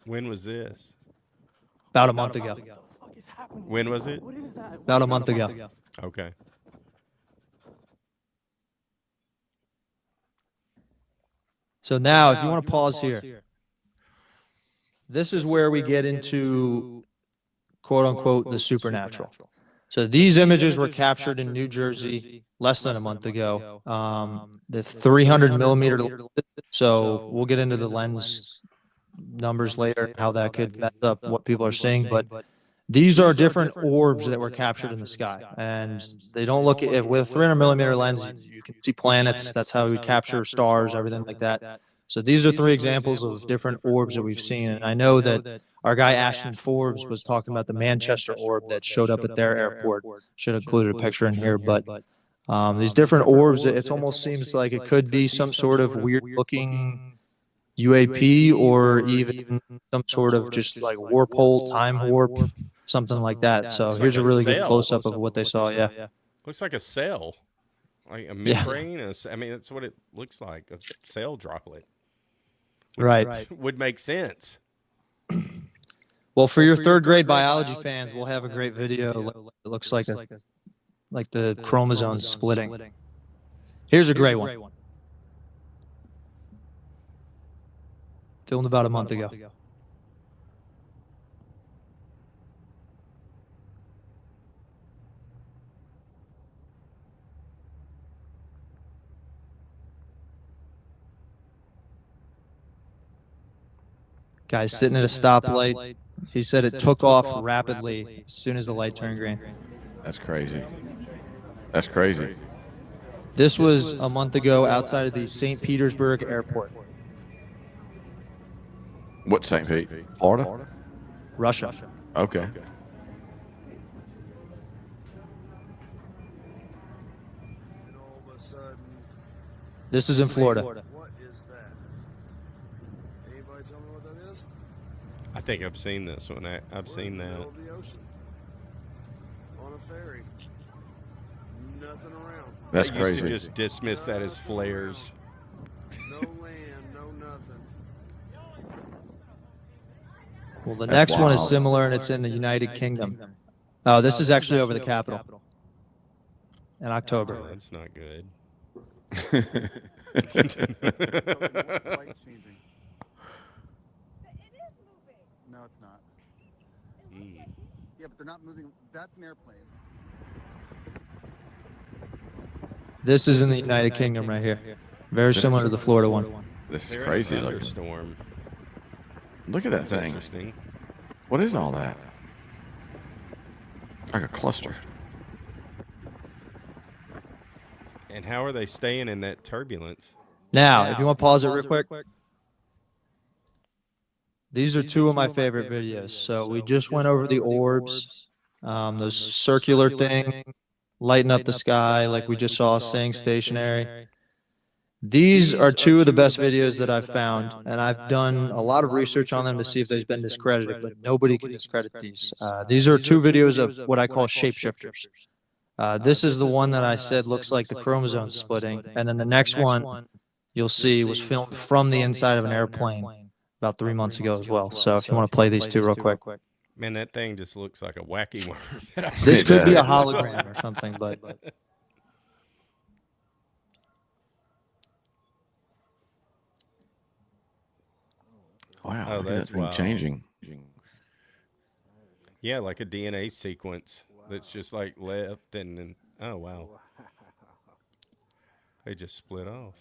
When was this? about a month ago. When was it? About a month ago. Okay. So now, if you want to pause here, this is where we get into quote unquote the supernatural. So these images were captured in New Jersey less than a month ago. The 300 millimeter. So we'll get into the lens numbers later, how that could mess up what people are seeing. But these are different orbs that were captured in the sky, and they don't look at with a 300 millimeter lens. You can see planets. That's how we capture stars, everything like that. So these are three examples of different orbs that we've seen. And I know that our guy Ashton Forbes was talking about the Manchester orb that showed up at their airport. Should have included a picture in here, but these different orbs, it almost seems like it could be some sort of weird looking UAP or even some sort of just like warp hole, time warp, something like that. So here's a really good close up of what they saw. Yeah. Looks like a cell, like a membrane. I mean, that's what it looks like, a cell droplet. Right. Would make sense. Well, for your third grade biology fans, we'll have a great video. It looks like the chromosomes splitting. Here's a great one. Filmed about a month ago. Guy's sitting at a stoplight. He said it took off rapidly as soon as the light turned green. That's crazy. That's crazy. This was a month ago outside of the St. Petersburg airport, What St. Pete? Florida? Russia. Okay. This is in Florida. What is that? Anybody tell me what that is? I think I've seen this one. I've seen We're in the that. middle of the ocean. On a ferry. Nothing around. That's I used to crazy. just dismiss that as flares. No land, no nothing. Well, the That's next one is wild. similar, and it's in the United Kingdom. Oh, this is actually over the Capitol in Oh, October. that's not good. Light's changing. No, it's not. Mm. Yeah, but they're not moving. That's an airplane. This is in the United Kingdom right here. Very similar to the Florida one. This is They're in a crazy looking. thunderstorm. Look at that That's thing. interesting. What is all that? Like a cluster. And how are they staying in that turbulence? Now, if you want to pause it real quick. These are two of my favorite videos. So we just went over the orbs, those circular thing, lighting up the sky like we just saw, staying stationary. These are two of the best videos that I've found, and I've done a lot of research on them to see if they've been discredited, but nobody can discredit these. These are two videos of what I call shapeshifters. This is the one that I said looks like the chromosome splitting, and then the next one you'll see was filmed from the inside of an airplane about 3 months ago as well. So if you want to play these two real quick. Man, that thing just looks like a wacky worm. This could be a hologram or something, but Wow, Oh, look at that that's thing wild. changing. Yeah, like a DNA sequence that's just like left and then, oh, wow. They just split off.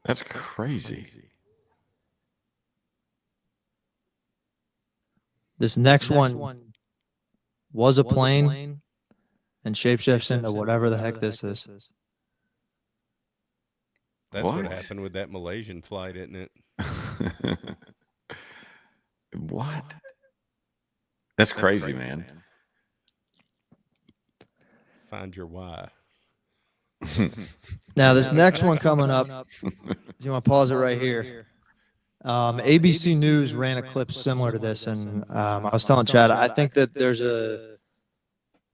That's crazy. this next one was a plane and shapeshifts into whatever the heck this is. That's what What? happened with that Malaysian flight, isn't it? What? That's crazy, man. Find your why. Now, this next one coming up, if you want to pause it right here. ABC News ran a clip similar to this, and I was telling Chad, I think that there's a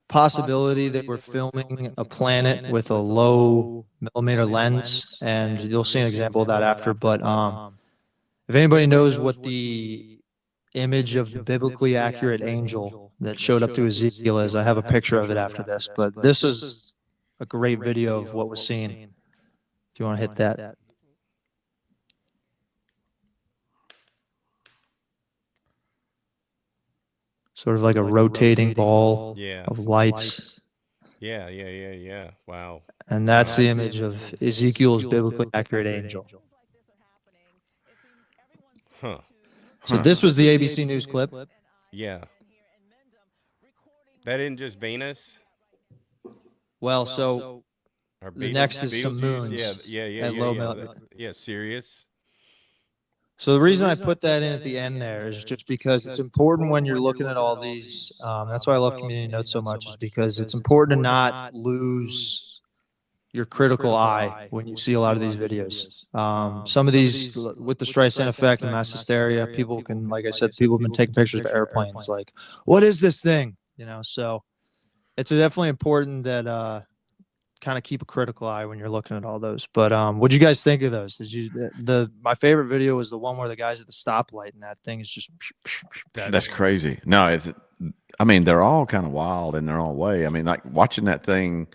possibility that we're filming a planet with a low millimeter lens, and you'll see an example of that after. But if anybody knows what the image of the biblically accurate angel that showed up to Ezekiel is, I have a picture of it after this. But this is a great video of what was seen. If you want to hit that. Sort of like a rotating ball Yeah. of lights. Yeah. Wow. And that's the image of Ezekiel's biblically accurate angel. Huh. So this was the ABC News clip. Yeah. That isn't just Venus? Well, so Or the next is some Beetlejuice? moons Yeah. at low mil- Yeah, Sirius. So the reason I put that in at the end there is just because it's important when you're looking at all these. That's why I love community notes so much, is because it's important to not lose your critical eye when you see a lot of these videos. Some of these, with the Streisand effect and mass hysteria, people can, like I said, people have been taking pictures of airplanes. Like, what is this thing? You know, so it's definitely important that kind of keep a critical eye when you're looking at all those. But what'd you guys think of those? Did you my favorite video was the one where the guy's at the stoplight and that thing is just That's crazy. No, I mean, they're all kind of wild in their own way. I mean, like watching that thing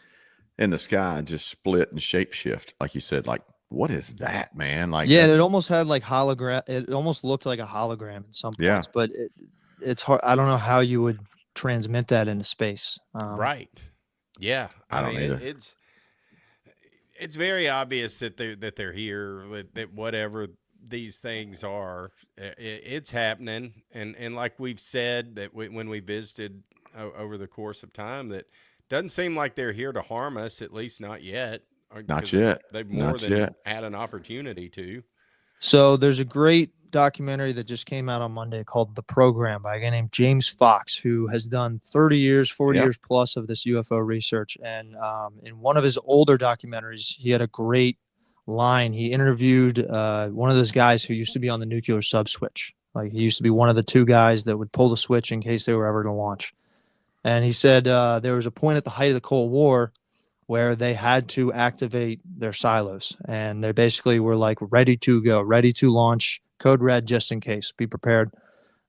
in the sky just split and shapeshift, like you said, like, what is that, man? Like, yeah, it almost had like hologram. It almost looked like a hologram at some points, but it's hard. I don't know how you would transmit that into space. Right. Yeah. I don't mean, either. It's very obvious that they're here, that whatever these things are, it's happening. And like we've said, that when we visited over the course of time, that doesn't seem like they're here to harm us, at least not yet. Not yet. They've more Not than yet. had an opportunity to. So there's a great documentary that just came out on Monday called The Program by a guy named James Fox, who has done 30 years, 40 years plus of this UFO research. And in one of his older documentaries, he had a great line. He interviewed one of those guys who used to be on the nuclear subswitch. Like, he used to be one of the two guys that would pull the switch in case they were ever to launch. And he said there was a point at the height of the Cold War where they had to activate their silos, and they basically were like ready to go, ready to launch, code red just in case, be prepared.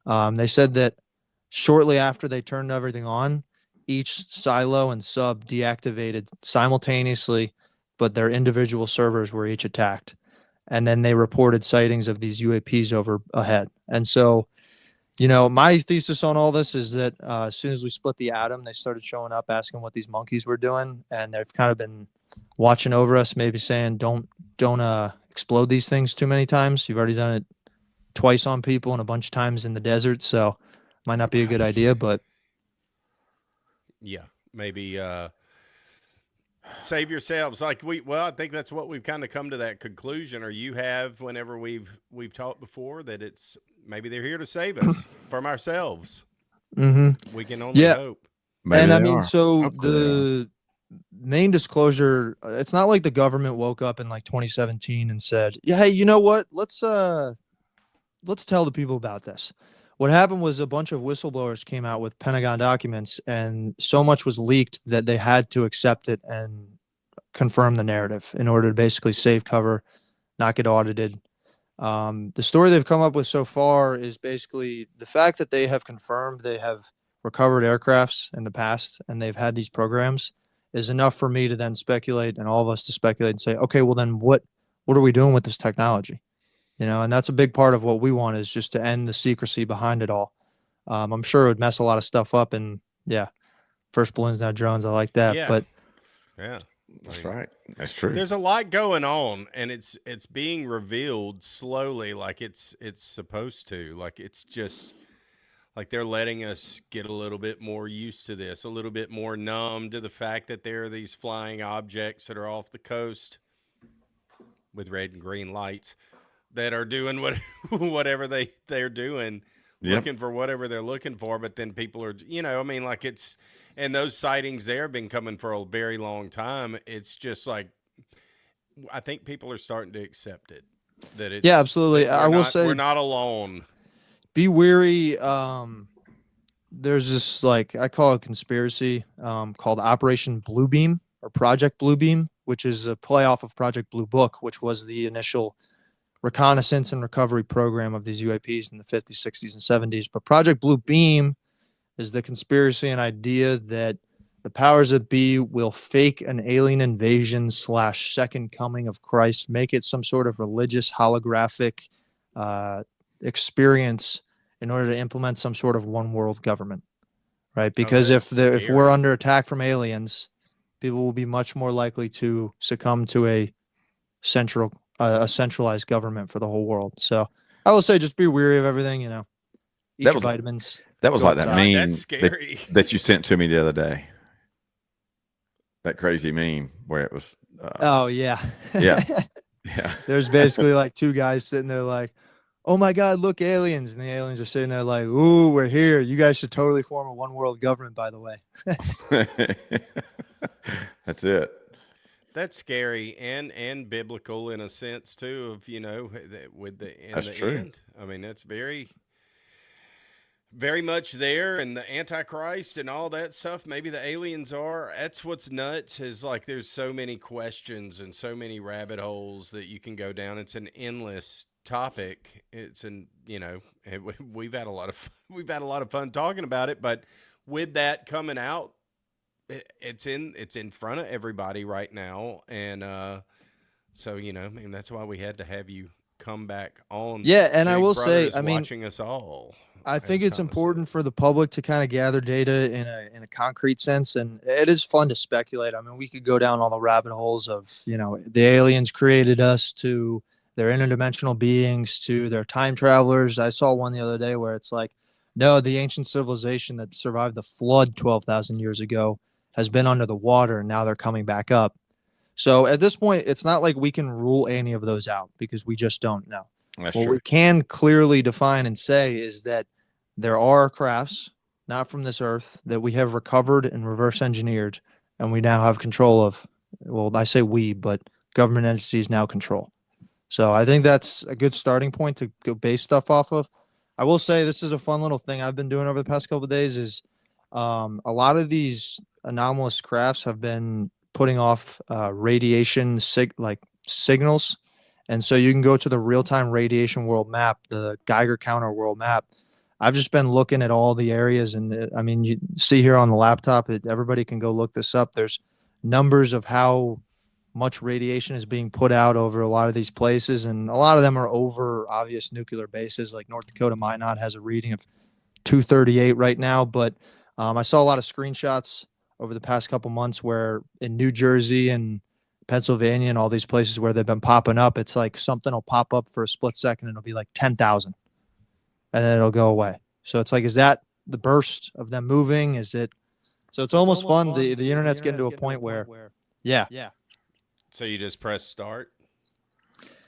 They said that shortly after they turned everything on, each silo and sub deactivated simultaneously, but their individual servers were each attacked. And then they reported sightings of these UAPs ahead. And so, you know, my thesis on all this is that as soon as we split the atom, they started showing up asking what these monkeys were doing, and they've kind of been watching over us, maybe saying, don't explode these things too many times. You've already done it twice on people and a bunch of times in the desert, so might not be a good idea. But yeah, maybe save yourselves. Like I think that's what we've kind of come to that conclusion, or you have whenever we've talked before, that it's maybe they're here to save us from ourselves. Mm-hmm. We can only Yeah. hope. Maybe And I they mean, are. so Hopefully they are. the main disclosure, it's not like the government woke up in like 2017 and said, "Yeah, hey, you know what? Let's tell the people about this." What happened was a bunch of whistleblowers came out with Pentagon documents, and so much was leaked that they had to accept it and confirm the narrative in order to basically save cover, not get audited. The story they've come up with so far is basically the fact that they have confirmed they have recovered aircrafts in the past and they've had these programs is enough for me to then speculate, and all of us to speculate and say, okay, well then what are we doing with this technology? And that's a big part of what we want, is just to end the secrecy behind it all. I'm sure it would mess a lot of stuff up, and yeah, first balloons, now drones. I like that. Yeah. But Yeah. That's right. That's true. There's a lot going on, and it's being revealed slowly, like it's supposed to. Like it's just like they're letting us get a little bit more used to this, a little bit more numb to the fact that there are these flying objects that are off the coast with red and green lights that are doing whatever they're doing, Yep. looking for whatever they're looking for. But then people are, I mean, like it's, and those sightings there have been coming for a very long time. It's just like, I think people are starting to accept it. That it's, yeah, absolutely. that I will not, say, we're not alone. be weary. There's this, like, I call it a conspiracy, called Operation Bluebeam or Project Bluebeam, which is a play off of Project Blue Book, which was the initial reconnaissance and recovery program of these UAPs in the 50s, 60s, and 70s. But Project Blue Beam is the conspiracy and idea that the powers that be will fake an alien invasion / second coming of Christ, make it some sort of religious holographic experience in order to implement some sort of one world government, right? Because if that's we're scary. under attack from aliens, people will be much more likely to succumb to a centralized government for the whole world. So I will say, just be weary of everything. Eat That your was- vitamins. That was Go like that outside. meme That's scary. that you sent to me the other day. That crazy meme where it was. Oh yeah, Yeah. Yeah. There's basically like two guys sitting there like, "Oh my God, look, aliens!" And the aliens are sitting there like, "Ooh, we're here. You guys should totally form a one world government, by the way." That's it. That's scary and biblical in a sense too. Of with That's the true. end. I mean, that's very much there, and the Antichrist and all that stuff. Maybe the aliens are. That's what's nuts, is like there's so many questions and so many rabbit holes that you can go down. It's an endless topic. It's we've had a lot of fun talking about it, but with that coming out, it's in front of everybody right now, and so I mean, that's why we had to have you come back on. Yeah, and I Big will Brother's say, I mean, watching us all. I think as it's Thomas important says. for the public to kind of gather data in a concrete sense, and it is fun to speculate. I mean, we could go down all the rabbit holes of the aliens created us, to they're interdimensional beings, to they're time travelers. I saw one the other day where it's like, no, the ancient civilization that survived the flood 12,000 years ago has been under the water, and now they're coming back up. So at this point, it's not like we can rule any of those out, because we just don't know. That's What true. we can clearly define and say is that there are crafts not from this earth that we have recovered and reverse engineered, and we now have control of. Well, I say we, but government entities now control. So I think that's a good starting point to go base stuff off of. I will say this is a fun little thing I've been doing over the past couple of days is a lot of these anomalous crafts have been putting off radiation signals. And so you can go to the real-time radiation world map, the Geiger counter world map. I've just been looking at all the areas, and I mean, you see here on the laptop, everybody can go look this up. There's numbers of how much radiation is being put out over a lot of these places, and a lot of them are over obvious nuclear bases. Like North Dakota Minot has a reading of 238 right now, but I saw a lot of screenshots over the past couple months where in New Jersey and Pennsylvania and all these places where they've been popping up, it's like something will pop up for a split second and it'll be like 10,000 and then it'll go away. So it's like, is that the burst of them moving? Is it? So it's almost fun. The internet's getting to a point where Yeah. So you just press start?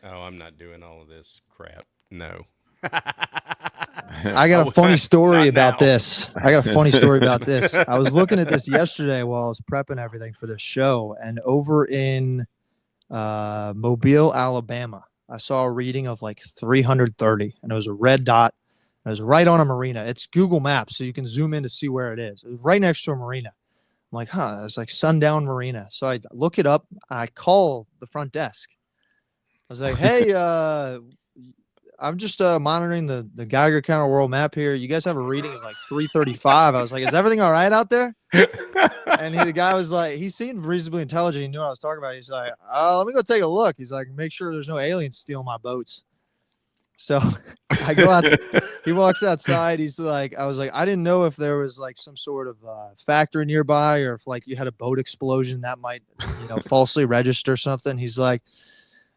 Oh, I'm not doing all of this crap. No. I got a funny story Not about now. this. I was looking at this yesterday while I was prepping everything for the show, and over in Mobile, Alabama, I saw a reading of like 330, and it was a red dot. It was right on a marina. It's Google Maps, so you can zoom in to see where it is. It was right next to a marina. I'm like, it's like Sundown Marina. So I look it up. I call the front desk. I was like, hey, I'm just monitoring the Geiger counter world map here. You guys have a reading of like 335. I was like, is everything all right out there? And the guy was like, he seemed reasonably intelligent. He knew what I was talking about. He's like, let me go take a look. He's like, make sure there's no aliens stealing my boats. So I go out. He walks outside. He's like, I was like, I didn't know if there was like some sort of factory nearby, or if like you had a boat explosion that might, falsely register something. He's like,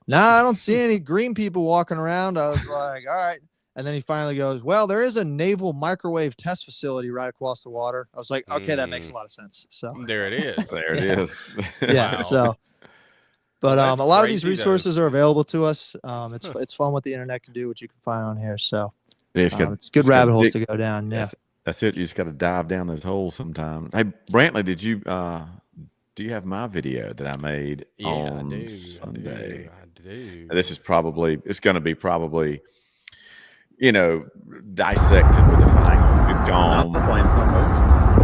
nah, I don't see any green people walking around. I was like, all right. And then he finally goes, well, there is a naval microwave test facility right across the water. I was like, okay, that makes a lot of sense. So There it is. There it is. yeah. Wow. So, but Well, that's a lot of these crazy, though. resources are available to us. It's fun what the internet can do, what you can find on here. So It's it's good rabbit holes to go down. Yeah. That's it. You just got to dive down those holes sometimes. Hey, Brantley, did you do you have my video that I made on Sunday? I do. This is it's going to be probably, dissected with a fine comb.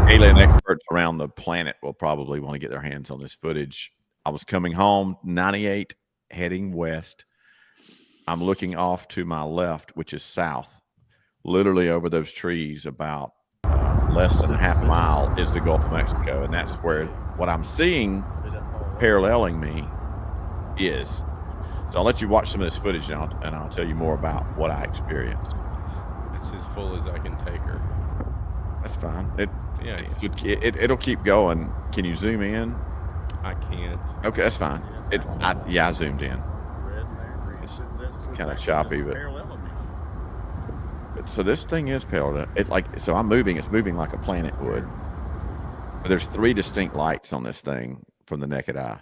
Alien experts around the planet will probably want to get their hands on this footage. I was coming home, 98, heading west. I'm looking off to my left, which is south. Literally over those trees, about less than a half mile, is the Gulf of Mexico, and that's where what I'm seeing paralleling me is. So I'll let you watch some of this footage now, and I'll tell you more about what I experienced. It's as full as I can take her. That's fine. Yeah. It'll keep going. Can you zoom in? I can't. Okay, that's fine. I zoomed in. It's kind of choppy, but so this thing is parallel. I'm moving. It's moving like a planet would. But there's 3 distinct lights on this thing from the naked eye.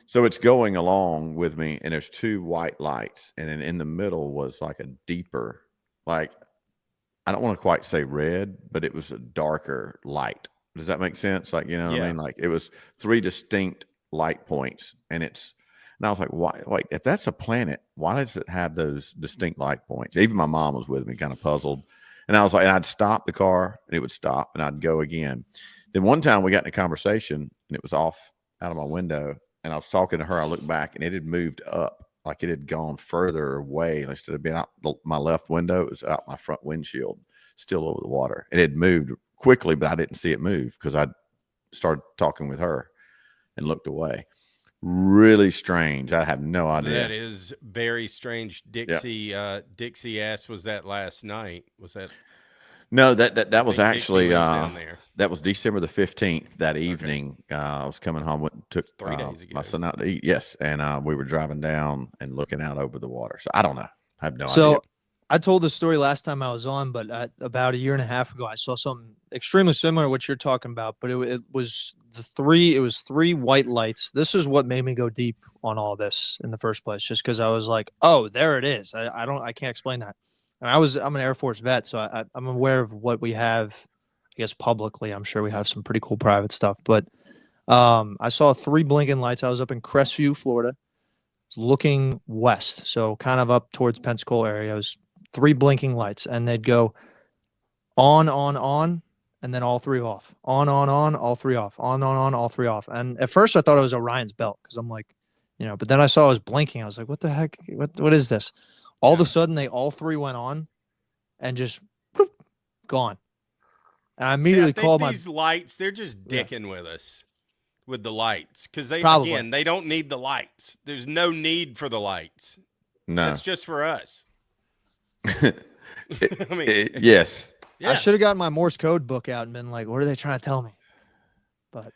So it's going along with me, and there's 2 white lights, and then in the middle was like a deeper, like, I don't want to quite say red, but it was a darker light. Does that make sense? Like, what I mean? Like, it was 3 distinct light points, and I was like, why? Wait, if that's a planet, why does it have those distinct light points? Even my mom was with me, kind of puzzled. And I was like, and I'd stop the car, and it would stop, and I'd go again. Then one time we got in a conversation, and it was off out of my window, and I was talking to her. I looked back, and it had moved up, like it had gone further away. Instead of being out my left window, it was out my front windshield, still over the water. It had moved quickly, but I didn't see it move because I started talking with her and looked away. Really strange. I have no idea. That is very strange. Dixie asked, was that last night? Was that? No, that was Dixie actually lives down there. that was December the 15th. That evening, I was coming home, took 3 days ago. my son out to eat. Yes, and we were driving down and looking out over the water. So I don't know. I have no idea. So I told this story last time I was on, but about a year and a half ago, I saw something extremely similar to what you're talking about. But it was 3 white lights. This is what made me go deep on all this in the first place, just because I was like, oh, there it is. I can't explain that. And I'm an Air Force vet, so I'm aware of what we have, I guess, publicly. I'm sure we have some pretty cool private stuff. But I saw 3 blinking lights. I was up in Crestview, Florida, looking west, so kind of up towards Pensacola area. It was 3 blinking lights, and they'd go on, and then all 3 off. On, all 3 off. On, all 3 off. And at first I thought it was Orion's belt because I'm like, but then I saw it was blinking. I was like, what the heck? What is this? All of a sudden, they all 3 went on and just poof, gone. And I immediately called these lights, they're just dicking with us with the lights because they don't need the lights. There's no need for the lights. No, it's just for us. Yes. Yeah. I should have gotten my Morse code book out and been like, what are they trying to tell me? But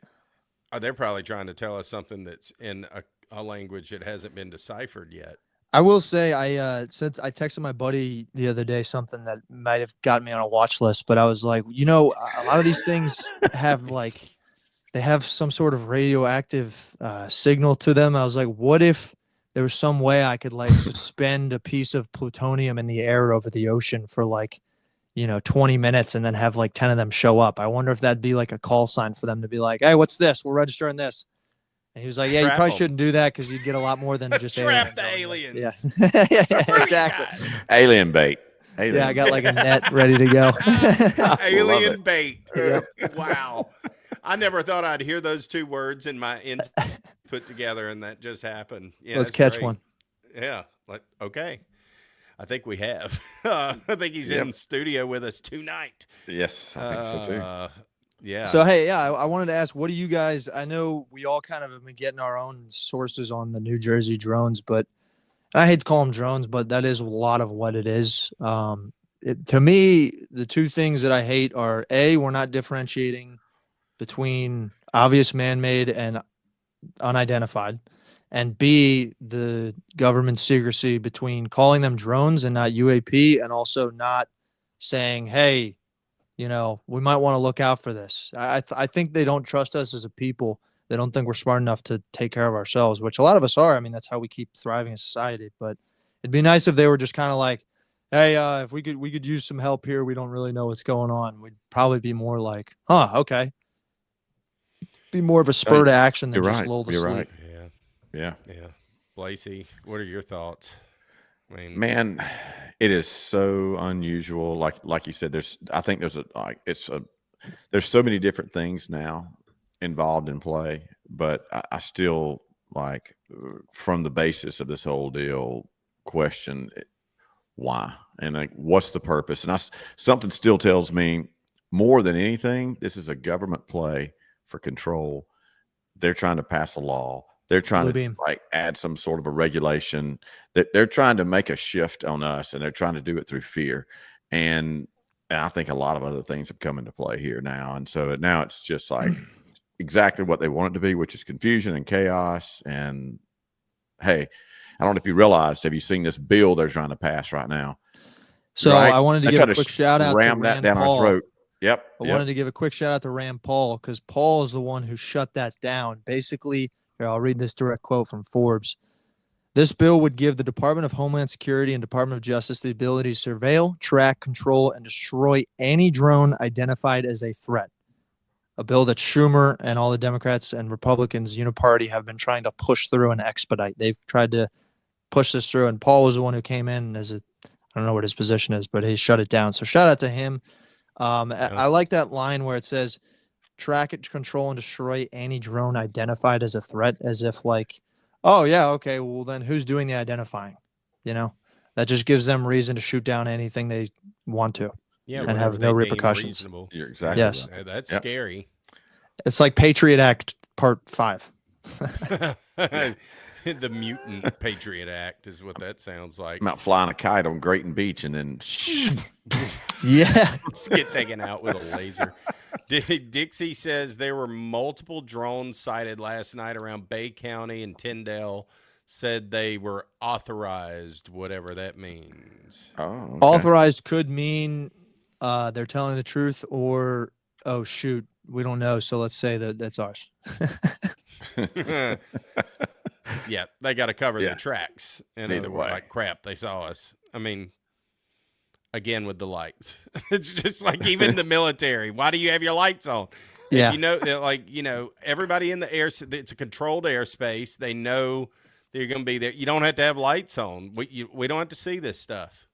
they're probably trying to tell us something that's in a language that hasn't been deciphered yet. I will say I texted my buddy the other day something that might have got me on a watch list, but I was like, a lot of these things have like they have some sort of radioactive signal to them. I was like, what if there was some way I could like suspend a piece of plutonium in the air over the ocean for like, 20 minutes and then have like 10 of them show up. I wonder if that'd be like a call sign for them to be like, hey, what's this? We're registering this. And he was like, yeah, you Trap probably 'em. shouldn't do that because you'd get a lot more than just Trap aliens. the Yeah. aliens. Yeah, exactly. Alien bait. Alien Yeah, I got like a net ready to go. Alien it. bait. Wow. I never thought I'd hear those two words in my put together, and that just happened. Yeah, Let's that's catch great. one. Yeah. Like, okay. I think we have. I think he's in studio with us tonight. Yes, I think so too. Yeah. So, hey, I wanted to ask, what do you guys, I know we all kind of have been getting our own sources on the New Jersey drones, but I hate to call them drones, but that is a lot of what it is. To me, the two things that I hate are A, we're not differentiating between obvious man-made and unidentified, and B, the government secrecy between calling them drones and not UAP, and also not saying, hey, we might want to look out for this. I think they don't trust us as a people. They don't think we're smart enough to take care of ourselves, which a lot of us are. I mean, that's how we keep thriving as society. But it'd be nice if they were just kind of like, hey, if we could use some help here. We don't really know what's going on. We'd probably be more like, okay. Be more of a spur to action than You're just right. lull to You're sleep. right. Yeah. Yeah. Yeah. Blasi, what are your thoughts? I mean, Man, it is so unusual. Like you said, there's so many different things now involved in play, but I still like from the basis of this whole deal question why and like what's the purpose, and something still tells me more than anything this is a government play for control. They're trying to pass a law. They're trying Blue to beam. like add some sort of a regulation that they're trying to make a shift on us, and they're trying to do it through fear. And I think a lot of other things have come into play here now. And so now it's just like exactly what they want it to be, which is confusion and chaos. And hey, I don't know if you realized, have you seen this bill they're trying to pass right now? So Right? I wanted to They give try a quick shout out to ram that Rand down our Paul. throat. Yep. I wanted to give a quick shout out to Rand Paul because Paul is the one who shut that down. Basically, here, I'll read this direct quote from Forbes. This bill would give the Department of Homeland Security and Department of Justice the ability to surveil, track, control, and destroy any drone identified as a threat. A bill that Schumer and all the Democrats and Republicans uniparty have been trying to push through and expedite. They've tried to push this through, and Paul was the one who came in as I don't know what his position is, but he shut it down. So shout out to him. I like that line where it says, track it, control, and destroy any drone identified as a threat, as if like, oh, yeah, okay, well, then who's doing the identifying? That just gives them reason to shoot down anything they want to. yeah, and have whatever no they deem repercussions. reasonable. You're exactly Yes. right. That's Yep. scary. It's like Patriot Act Part 5. The Mutant Patriot Act is what that sounds like. I'm out flying a kite on Grayton Beach and then Yeah. Just get taken out with a laser. Dixie says there were multiple drones sighted last night around Bay County and Tyndale. Said they were authorized, whatever that means. oh, okay. Authorized could mean they're telling the truth, or, oh, shoot, we don't know, so let's say that that's ours. Yeah, they got to cover Yeah. their tracks. And Either they were way. like, crap, they saw us. I mean, again with the lights. It's just like even the military. Why do you have your lights on? Yeah. If everybody in the air, it's a controlled airspace. They know they're going to be there. You don't have to have lights on. We don't have to see this stuff.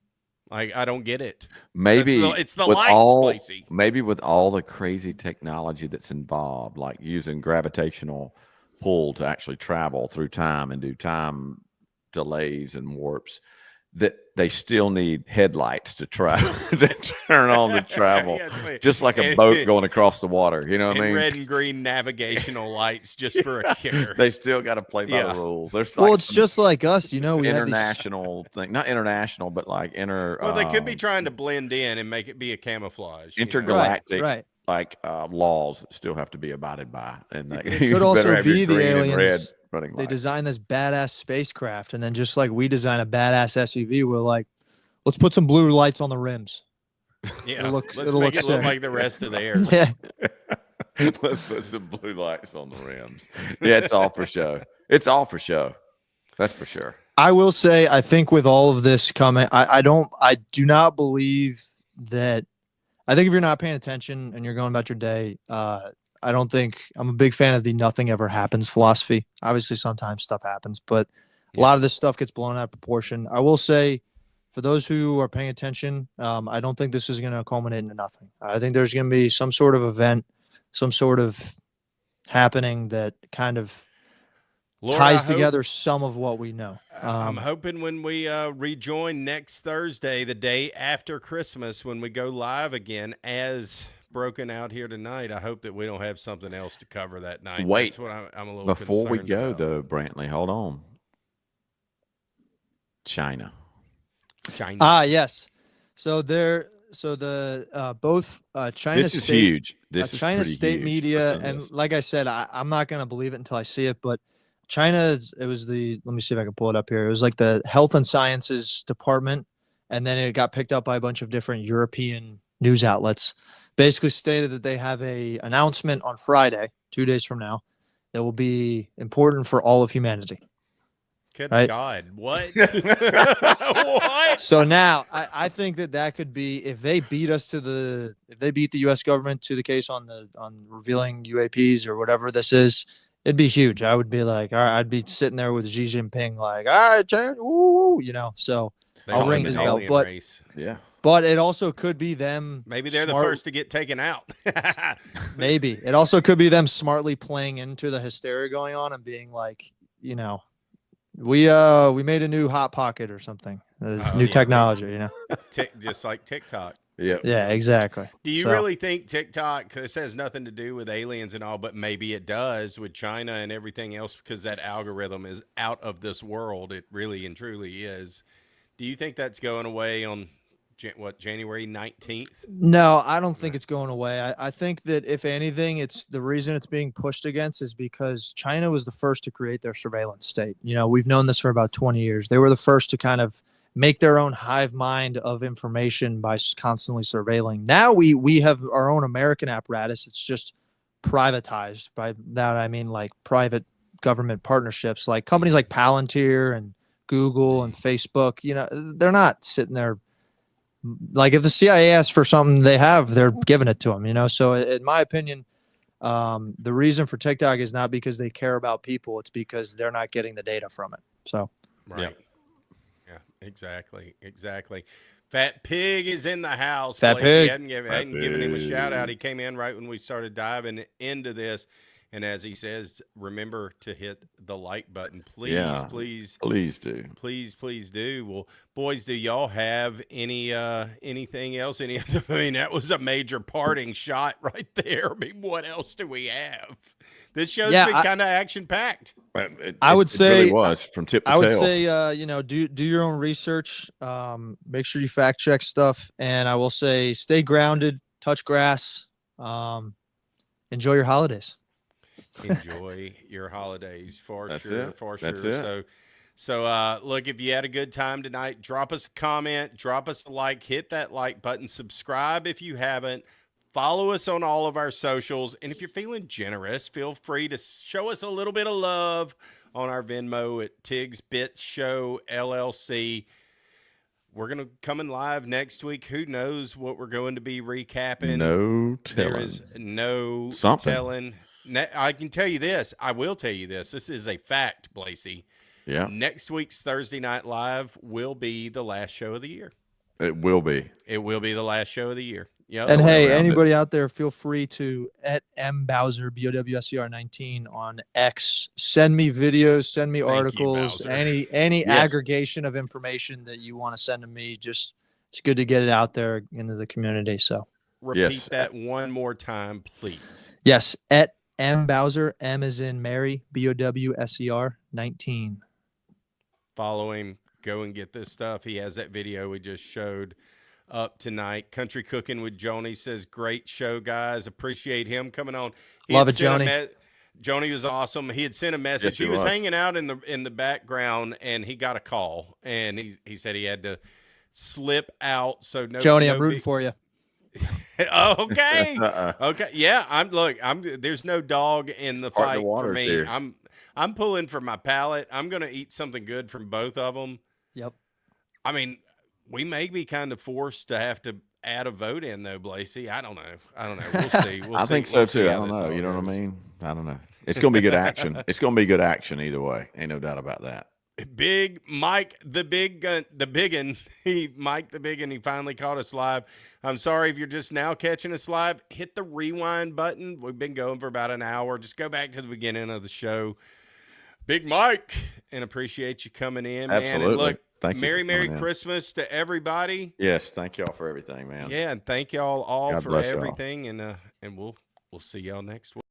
Like, I don't get it. Maybe It's the with lights, all, Blasi. maybe with all the crazy technology that's involved, like using gravitational pull to actually travel through time and do time delays and warps, that they still need headlights to travel to turn on the travel, Yeah, it's just like a boat going across the water. You know what I and mean? red and green navigational lights just for a kicker. They still got to play by Yeah. the rules. There's Well, like it's some just like us, we have these. international thing, not international, but like Well, they could be trying to blend in and make it be a camouflage. intergalactic Right. like laws that still have to be abided by, and like, It you could also better have your be the green and red aliens. running They lights. design this badass spacecraft, and then just like we design a badass SUV, we're like, let's put some blue lights on the rims. Yeah, It'll look- let's it'll make look it look sick. like the rest of the air. Yeah. Let's put some blue lights on the rims. Yeah, it's all for show. It's all for show. That's for sure. I will say, I think with all of this coming, I do not believe that. I think if you're not paying attention and you're going about your day, I don't think I'm a big fan of the nothing ever happens philosophy. Obviously, sometimes stuff happens, but a lot of this stuff gets blown out of proportion. I will say, for those who are paying attention, I don't think this is going to culminate into nothing. I think there's going to be some sort of event, some sort of happening that kind of Lord, ties together some of what we know. I'm hoping when we rejoin next Thursday, the day after Christmas, when we go live again as broken out here tonight, I hope that we don't have something else to cover that night. Wait, that's what I'm a little before we concerned go, about. though, Brantley, hold on. China. Yes. So the both China This is State, huge. This is China pretty State huge. media, Listen to and this. like I said, I'm not going to believe it until I see it, but China's, it was let me see if I can pull it up here. It was like the Health and Sciences Department, and then it got picked up by a bunch of different European news outlets. Basically stated that they have a announcement on Friday, 2 days from now, that will be important for all of humanity. Good Right? God, what? What? So now I think that could be, if they beat the U.S. government to the case on revealing UAPs or whatever this is, it'd be huge. I would be like, all right, I'd be sitting there with Xi Jinping, like, all right, China, woo, so They're I'll ring an his bell. alien race. Yeah. But it also could be them. Maybe they're the first to get taken out. Maybe it also could be them smartly playing into the hysteria going on and being like, we made a new hot pocket or something, new technology, Just like TikTok. Yeah. Yeah, exactly. Do you really think TikTok, this has nothing to do with aliens and all, but maybe it does with China and everything else, because that algorithm is out of this world. It really and truly is. Do you think that's going away on January 19th? No, I don't think it's going away. I think that if anything, it's the reason it's being pushed against is because China was the first to create their surveillance state. We've known this for about 20 years. They were the first to kind of make their own hive mind of information by constantly surveilling. Now we have our own American apparatus. It's just privatized. By that I mean like private government partnerships, like companies like Palantir and Google and Facebook. They're not sitting there. Like if the CIA asks for something, they're giving it to them, So in my opinion, the reason for TikTok is not because they care about people. It's because they're not getting the data from it. So, right. Yeah, exactly. Fat Pig is in the house. Fat Pig. Hadn't given him a shout out. He came in right when we started diving into this. And as he says, remember to hit the like button. Please do. Please do. Well, boys, do y'all have anything else? That was a major parting shot right there. What else do we have? This show's been kind of action-packed. I would say really was from tip to tail. I would say, do your own research. Make sure you fact check stuff. And I will say, stay grounded, touch grass, enjoy your holidays. Enjoy your holidays for sure. That's it. So look, if you had a good time tonight, drop us a comment, drop us a like, hit that like button, subscribe if you haven't, follow us on all of our socials, and if you're feeling generous, feel free to show us a little bit of love on our Venmo at Tigs Bits Show LLC. We're going to come in live next week. Who knows what we're going to be recapping? No telling. There is no Something. telling. I can tell you this. I will tell you this. This is a fact, Blasi. Yeah. Next week's Thursday Night Live will be the last show of the year. It will be. It will be the last show of the year. Yeah. And hey, anybody out there, feel free to @mbowser BOWSER19 on X. Send me videos, send me articles, any aggregation of information that you want to send to me. Just it's good to get it out there into the community. So repeat that one more time, please. Yes, @mbowser, M as in Mary, BOWSER 19. Follow him. Go and get this stuff. He has that video we just showed up tonight. Country Cooking with Joney says, great show, guys. Appreciate him coming on. Love it, Joney. Joney was awesome. He had sent a message. Yes, he was hanging out in the background, and he got a call, and he said he had to slip out. So no, Joney, I'm rooting for you. Okay. Okay. Yeah. There's no dog in the Part of the fight for waters me. here. I'm pulling for my palate. I'm going to eat something good from both of them. Yep. I mean, we may be kind of forced to have to add a vote in though, Blasi. I don't know. We'll see. We'll I see. think so We'll see too. I how don't this know. all You know what I goes. mean? I don't know. It's going to be good action. It's going to be good action either way. Ain't no doubt about that. Big Mike, the big gun, the biggin. Mike the biggin. He finally caught us live. I'm sorry if you're just now catching us live. Hit the rewind button. We've been going for about an hour. Just go back to the beginning of the show. Big Mike, and appreciate you coming in, man. Absolutely. And look, Thank you for Merry coming in. Christmas to everybody. Yes, thank y'all for everything, man. Yeah, and thank y'all all God for bless y'all. everything. And we'll see y'all next week.